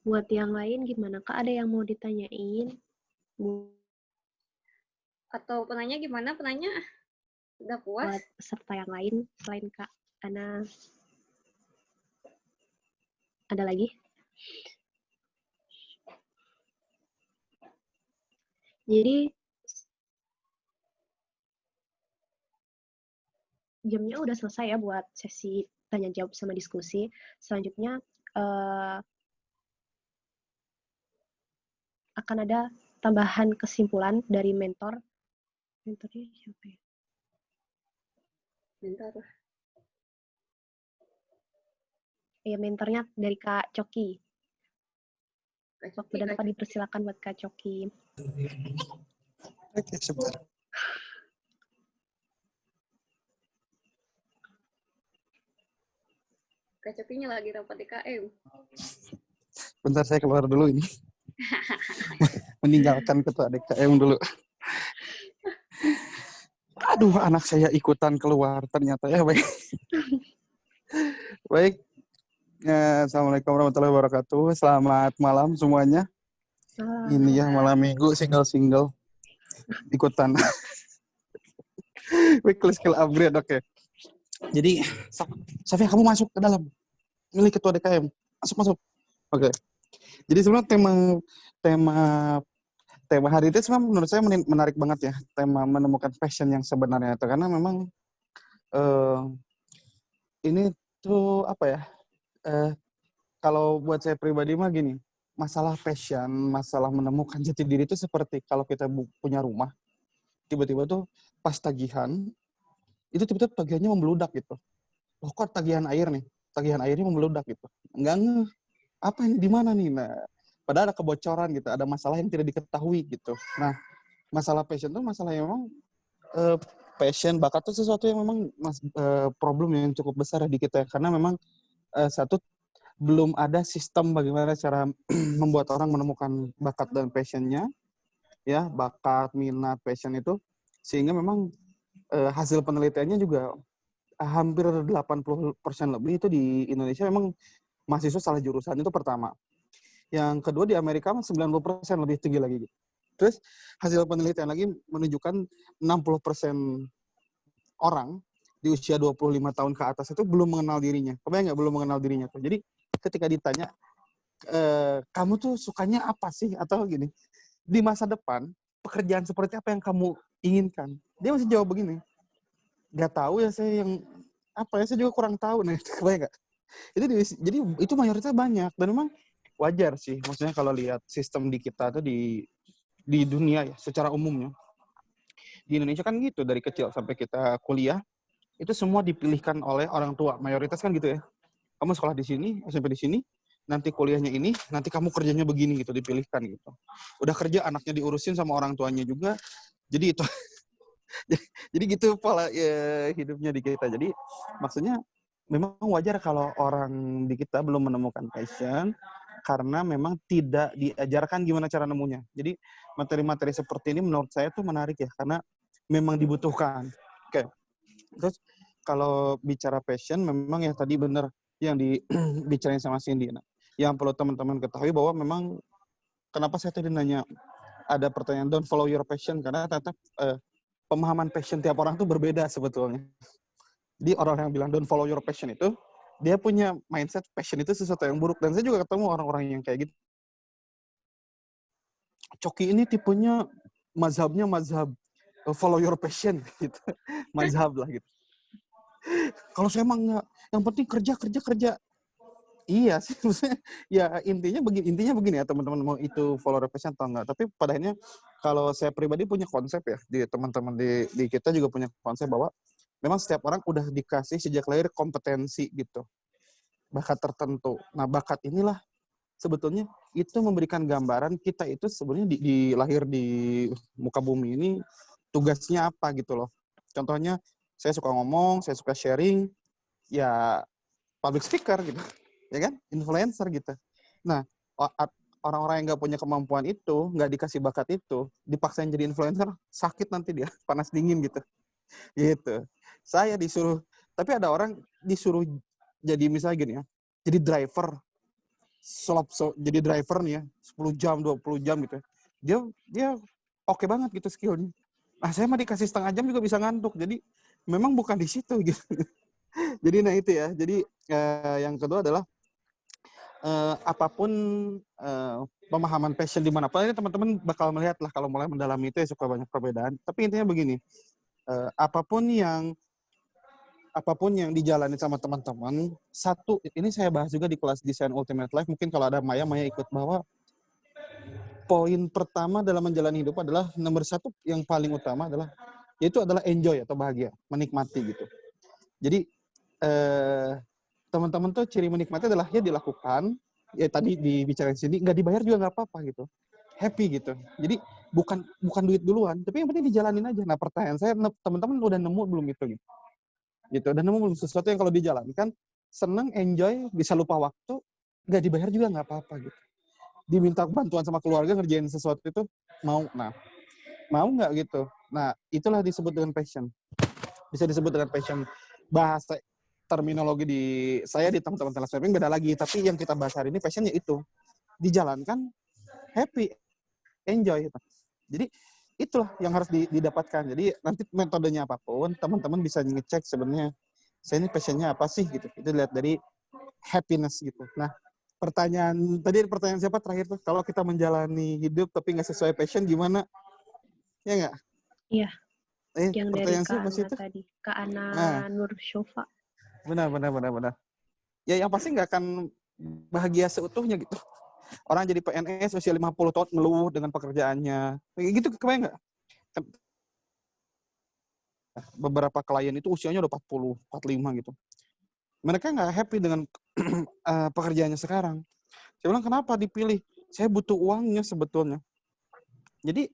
Buat yang lain gimana, Kak? Ada yang mau ditanyain? Atau penanya gimana? Penanya udah puas? Buat peserta yang lain selain Kak Ana, ada lagi? Jadi jamnya udah selesai ya buat sesi tanya jawab sama diskusi. Selanjutnya akan ada tambahan kesimpulan dari mentor. Mentornya siapa ya? Mentor. Ya, mentornya dari Kak Coki. Waktu dan tempat dipersilakan buat Kak Coki. Oke, sebentar. Kak Cokinya lagi rapat DKM. Bentar, saya keluar dulu ini. Meninggalkan ketua DKM dulu. Aduh, anak saya ikutan keluar ternyata ya. Baik. Baik. Assalamualaikum warahmatullahi wabarakatuh. Selamat malam semuanya. Ini ya malam minggu single ikutan. Weekly skill upgrade, oke. Jadi, Safia, kamu masuk ke dalam. Milih ketua DKM. Masuk. Oke. Jadi sebenarnya tema hari itu sebenarnya menurut saya menarik banget ya. Tema menemukan passion yang sebenarnya itu, karena memang ini tuh apa ya? Kalau buat saya pribadi mah gini, masalah passion, masalah menemukan jati diri itu seperti kalau kita punya rumah, tiba-tiba tuh pas tagihan, itu tiba-tiba tagihannya membeludak gitu. Loh, kok tagihan airnya membeludak gitu. Enggak apa ini di mana nih? Nah, padahal ada kebocoran gitu, ada masalah yang tidak diketahui gitu. Nah, masalah passion tuh masalah yang memang passion, bakat tuh sesuatu yang memang problem yang cukup besar di kita, karena memang satu, belum ada sistem bagaimana cara membuat orang menemukan bakat dan passionnya, ya, bakat, minat, passion itu, sehingga memang hasil penelitiannya juga hampir 80% lebih itu di Indonesia memang mahasiswa salah jurusan, itu pertama. Yang kedua, di Amerika 90% lebih tinggi lagi. Terus hasil penelitian lagi menunjukkan 60% orang di usia 25 tahun ke atas itu belum mengenal dirinya. Kebayang nggak belum mengenal dirinya tuh? Jadi ketika ditanya, kamu tuh sukanya apa sih? Atau gini, di masa depan, pekerjaan seperti apa yang kamu inginkan? Dia masih jawab begini, nggak tahu ya saya, yang apa ya, saya juga kurang tahu nih. Kebayang nggak? Jadi itu mayoritas banyak, dan memang wajar sih. Maksudnya kalau lihat sistem di kita tuh di dunia ya, secara umumnya. Di Indonesia kan gitu, dari kecil sampai kita kuliah, itu semua dipilihkan oleh orang tua. Mayoritas kan gitu ya. Kamu sekolah di sini, SMP di sini, nanti kuliahnya ini, nanti kamu kerjanya begini gitu, dipilihkan gitu. Udah kerja, anaknya diurusin sama orang tuanya juga. Jadi itu Jadi gitu pola hidupnya di kita. Jadi maksudnya memang wajar kalau orang di kita belum menemukan passion karena memang tidak diajarkan gimana cara nemunya. Jadi materi-materi seperti ini menurut saya tuh menarik ya karena memang dibutuhkan. Oke. Terus kalau bicara passion memang yang tadi benar yang dibicarain sama Cindy. Nah, yang perlu teman-teman ketahui bahwa memang kenapa saya tadi nanya ada pertanyaan don't follow your passion karena ternyata pemahaman passion tiap orang tuh berbeda sebetulnya. Jadi orang yang bilang don't follow your passion itu dia punya mindset passion itu sesuatu yang buruk dan saya juga ketemu orang-orang yang kayak gitu. Coki ini tipenya mazhabnya mazhab follow your passion gitu. Mazhab lah gitu. Kalau saya emang enggak, yang penting kerja. Iya sih, maksudnya ya intinya begini ya teman-teman mau itu follow your passion atau enggak. Tapi pada akhirnya kalau saya pribadi punya konsep ya, di teman-teman di kita juga punya konsep bahwa memang setiap orang udah dikasih sejak lahir kompetensi gitu, bakat tertentu. Nah bakat inilah sebetulnya itu memberikan gambaran kita itu sebenarnya lahir di muka bumi ini tugasnya apa gitu loh. Contohnya saya suka ngomong, saya suka sharing, ya public speaker gitu, ya kan, influencer gitu. Nah orang-orang yang nggak punya kemampuan itu, nggak dikasih bakat itu, dipaksain jadi influencer, sakit nanti dia, panas dingin gitu. Gitu. Saya disuruh, tapi ada orang disuruh jadi misalnya gini ya, jadi driver, jadi driver nih ya, 10 jam, 20 jam gitu. Dia oke banget gitu skillnya. Nah, saya mah dikasih setengah jam juga bisa ngantuk. Jadi memang bukan di situ gitu. Jadi nah itu ya. Jadi yang kedua adalah apapun pemahaman passion dimanapun ini teman-teman bakal melihat lah kalau mulai mendalami itu ya suka banyak perbedaan. Tapi intinya begini, apapun yang dijalani sama teman-teman, satu, ini saya bahas juga di kelas Desain Ultimate Life, mungkin kalau ada Maya ikut, bahwa poin pertama dalam menjalani hidup adalah, nomor satu yang paling utama adalah, yaitu adalah enjoy atau bahagia, menikmati gitu. Jadi, teman-teman tuh ciri menikmati adalah ya dilakukan, ya tadi dibicarain sini, nggak dibayar juga nggak apa-apa gitu. Happy gitu. Jadi, bukan duit duluan, tapi yang penting dijalanin aja. Nah pertanyaan saya, teman-teman udah nemu belum itu gitu, dan nemu sesuatu yang kalau dijalankan seneng, enjoy, bisa lupa waktu, nggak dibayar juga nggak apa-apa gitu. Diminta bantuan sama keluarga ngerjain sesuatu itu mau nggak gitu. Nah itulah disebut dengan passion, bisa disebut dengan passion. Bahasa terminologi di saya di teman-teman telesmapping beda lagi, tapi yang kita bahas hari ini passionnya itu dijalankan, happy, enjoy gitu. Jadi itulah yang harus didapatkan. Jadi nanti metodenya apapun, teman-teman bisa ngecek sebenarnya saya ini passionnya apa sih gitu. Itu lihat dari happiness gitu. Nah, pertanyaan siapa terakhir tuh? Kalau kita menjalani hidup tapi nggak sesuai passion gimana? Ya nggak? Iya. Yang dari Kak siapa sih Ana itu? tadi, Kak Ana Nur Shofa. Benar. Ya yang pasti nggak akan bahagia seutuhnya gitu. Orang jadi PNS usia 50 tahun ngeluh dengan pekerjaannya. Kayak gitu kebayang nggak? Beberapa klien itu usianya udah 40, 45 gitu. Mereka nggak happy dengan pekerjaannya sekarang. Saya bilang, kenapa dipilih? Saya butuh uangnya sebetulnya. Jadi,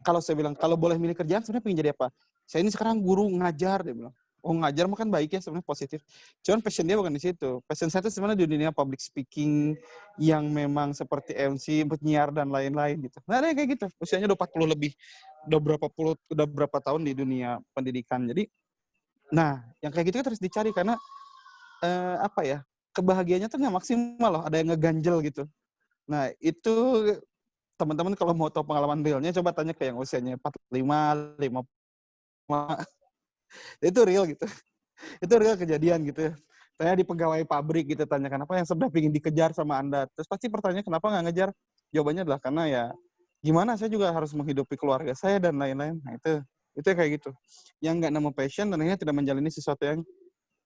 kalau saya bilang, kalau boleh milih kerjaan, sebenarnya pengen jadi apa? Saya ini sekarang guru ngajar, dia bilang. Oh, ngajar mah kan baik ya, sebenarnya positif. Cuman passion dia bukan di situ. Passion saya itu sebenarnya di dunia public speaking, yang memang seperti MC, penyiar, dan lain-lain gitu. Nah, ada yang kayak gitu. Usianya udah 40 lebih. Udah berapa tahun di dunia pendidikan. Jadi, nah, yang kayak gitu kan harus dicari, karena, kebahagiaannya tuh nggak maksimal loh. Ada yang ngeganjel gitu. Nah, itu teman-teman kalau mau tahu pengalaman realnya, coba tanya ke yang usianya 45, 50. Itu real gitu. Itu real kejadian gitu. Tanya di pegawai pabrik gitu, tanya kenapa yang sebenarnya ingin dikejar sama Anda. Terus pasti pertanyaan kenapa nggak ngejar? Jawabannya adalah karena ya gimana saya juga harus menghidupi keluarga saya dan lain-lain. Nah itu kayak gitu. Yang nggak nemu passion dan akhirnya tidak menjalani sesuatu yang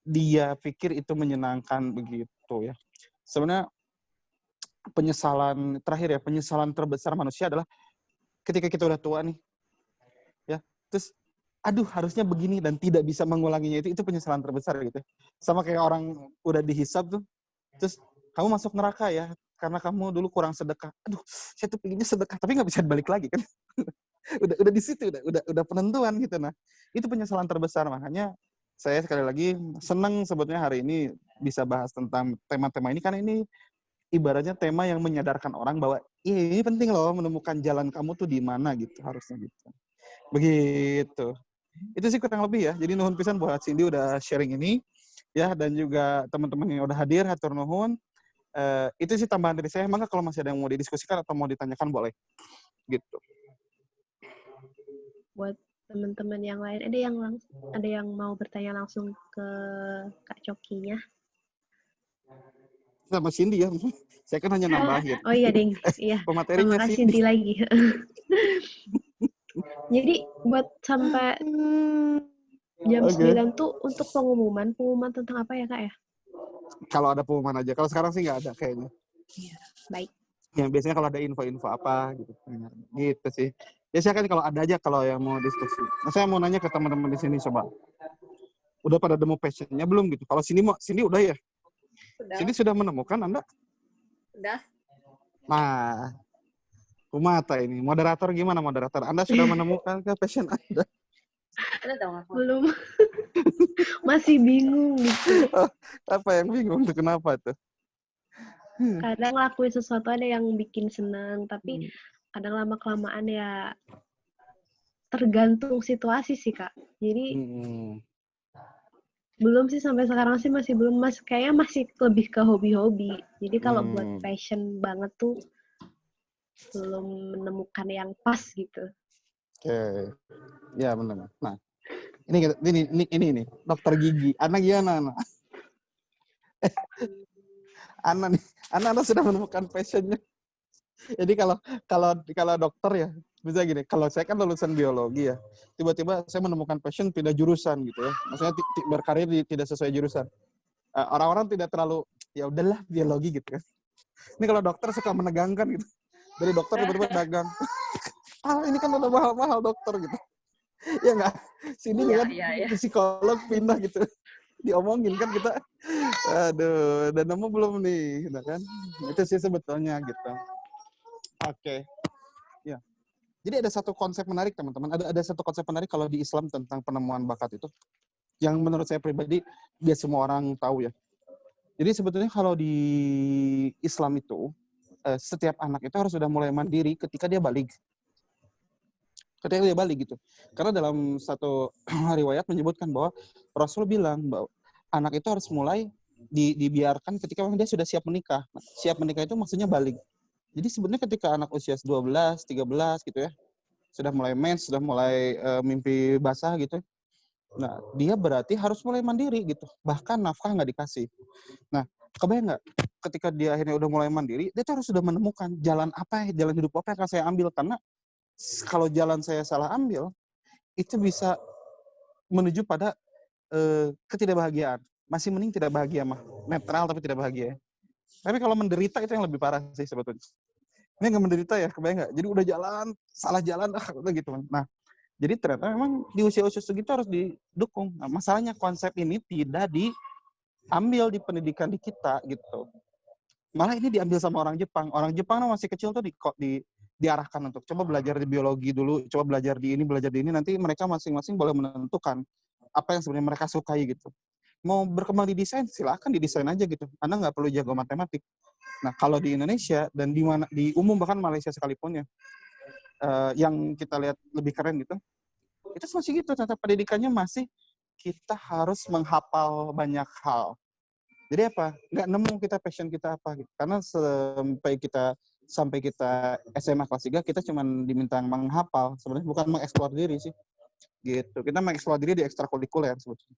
dia pikir itu menyenangkan begitu ya. Sebenarnya penyesalan terbesar manusia adalah ketika kita udah tua nih. Ya. Terus aduh harusnya begini dan tidak bisa mengulanginya, itu penyesalan terbesar gitu. Sama kayak orang udah dihisab tuh, terus kamu masuk neraka ya karena kamu dulu kurang sedekah. Aduh, saya tuh pengennya sedekah tapi nggak bisa balik lagi kan. udah di situ, udah penentuan gitu. Nah, itu penyesalan terbesar. Makanya saya sekali lagi senang sebetulnya hari ini bisa bahas tentang tema-tema ini, karena ini ibaratnya tema yang menyadarkan orang bahwa ini penting loh menemukan jalan kamu tuh di mana gitu, harusnya gitu. Begitu. Itu sih kurang lebih ya. Jadi nuhun pisan buat Cindy udah sharing ini ya, dan juga teman-teman yang udah hadir, hatur nuhun. Itu sih tambahan dari saya. Maka kalau masih ada yang mau didiskusikan atau mau ditanyakan boleh. Gitu. Buat teman-teman yang lain, ada yang mau bertanya langsung ke Kak Cokinya? Sama Cindy ya. Saya kan hanya nambahin. Oh iya, Ding. Iya. Pematerinya Sama Kak Cindy Cindy lagi. Jadi buat sampai jam 9 tuh untuk pengumuman tentang apa ya, Kak ya? Kalau ada pengumuman aja. Kalau sekarang sih nggak ada kayaknya. Iya, baik. Ya, biasanya kalau ada info-info apa gitu. Gitu sih. Ya saya kan kalau ada aja kalau yang mau diskusi. Nah, saya mau nanya ke teman-teman di sini coba. Udah pada nemu passion-nya belum gitu? Kalau Cindy udah ya? Sudah. Cindy sudah menemukan Anda? Udah. Nah, kumata ini. Moderator gimana moderator? Anda sudah menemukan ke passion Anda? Udah dong aku. Belum. Masih bingung gitu. Apa yang bingung tuh? Kenapa tuh? Kadang ngelakuin sesuatu ada yang bikin senang, tapi kadang lama-kelamaan ya tergantung situasi sih, Kak. Jadi belum sih sampai sekarang sih masih belum, kayaknya masih lebih ke hobi-hobi. Jadi kalau buat passion banget tuh belum menemukan yang pas gitu. Oke. Ya benar. Nah, ini dokter gigi. Ana gimana, Ana? Ana sudah menemukan passionnya. Jadi kalau dokter ya, bisa gini, kalau saya kan lulusan biologi ya, tiba-tiba saya menemukan passion pindah jurusan gitu ya. Maksudnya berkarir tidak sesuai jurusan. Orang-orang tidak terlalu, ya udahlah biologi gitu kan. Ini kalau dokter suka menegangkan gitu. Dari dokter tiba-tiba dagang. Ini kan udah mahal-mahal dokter gitu. Ya nggak? Sini kan psikolog pindah gitu. Diomongin kan kita. Aduh, dan nemu belum nih, gitu kan? Itu sih sebetulnya gitu. Oke. Ya. Jadi ada satu konsep menarik, teman-teman. Ada satu konsep menarik kalau di Islam tentang penemuan bakat itu. Yang menurut saya pribadi, biar semua orang tahu ya. Jadi sebetulnya kalau di Islam itu, setiap anak itu harus sudah mulai mandiri ketika dia balik. Ketika dia balik gitu. Karena dalam satu riwayat menyebutkan bahwa Rasul bilang bahwa anak itu harus mulai dibiarkan ketika dia sudah siap menikah. Siap menikah itu maksudnya balik. Jadi sebenarnya ketika anak usia 12, 13 gitu ya, sudah mulai mens, sudah mulai mimpi basah gitu. Nah, dia berarti harus mulai mandiri gitu. Bahkan nafkah nggak dikasih. Nah, kebayang nggak? Ketika dia akhirnya udah mulai mandiri, dia tuh harus sudah menemukan jalan hidup apa yang akan saya ambil. Karena kalau jalan saya salah ambil, itu bisa menuju pada ketidakbahagiaan. Masih mending tidak bahagia mah. Netral tapi tidak bahagia. Tapi kalau menderita itu yang lebih parah sih sebetulnya. Ini nggak menderita ya, kebayang nggak? Jadi udah jalan, salah jalan, udah gitu. Nah, jadi ternyata memang di usia-usia segitu harus didukung. Nah, masalahnya konsep ini tidak diambil di pendidikan di kita gitu. Malah ini diambil sama orang Jepang. Orang Jepang masih kecil tuh diarahkan untuk coba belajar di biologi dulu, coba belajar di ini, nanti mereka masing-masing boleh menentukan apa yang sebenarnya mereka sukai gitu. Mau berkembang di desain, silakan didesain aja gitu. Anda nggak perlu jago matematik. Nah, kalau di Indonesia dan di umum bahkan Malaysia sekalipun ya, yang kita lihat lebih keren gitu, itu masih gitu. Tetap pendidikannya masih kita harus menghafal banyak hal. Jadi apa? Nggak nemu kita passion kita apa gitu. Karena sampai kita SMA kelas 3 kita cuma diminta menghafal, sebenarnya bukan mengeksplor diri sih. Gitu. Kita mengeksplor diri di ekstrakurikuler sebetulnya.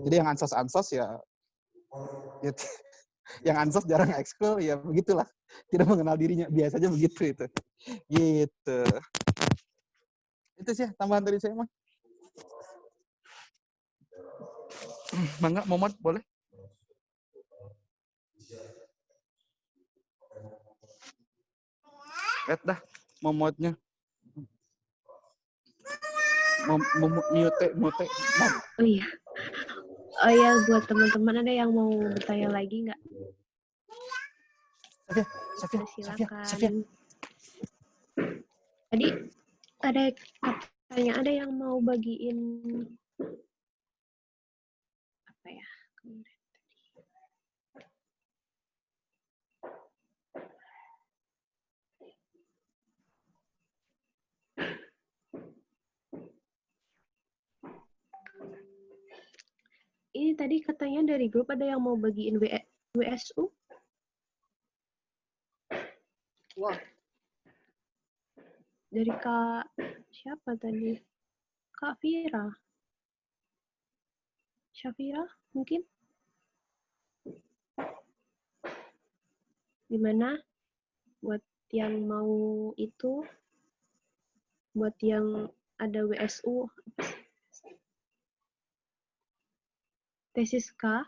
Jadi yang ansos ya yang ansos jarang ekskul ya begitulah, tidak mengenal dirinya, biasanya begitu itu. Gitu. Itu sih tambahan dari saya mah. Mangga Momot boleh? Lihat dah Momotnya. Mute. Oh iya, buat teman-teman ada yang mau bertanya lagi nggak? Safia. Silakan. Tadi Katanya ada yang mau bagiin apa ya? Ini tadi katanya dari grup ada yang mau bagiin WSU. Wah, Dari Kak siapa tadi? Kak Vira. Syafira mungkin? Gimana? Buat yang mau itu, buat yang ada WSU, tesis K,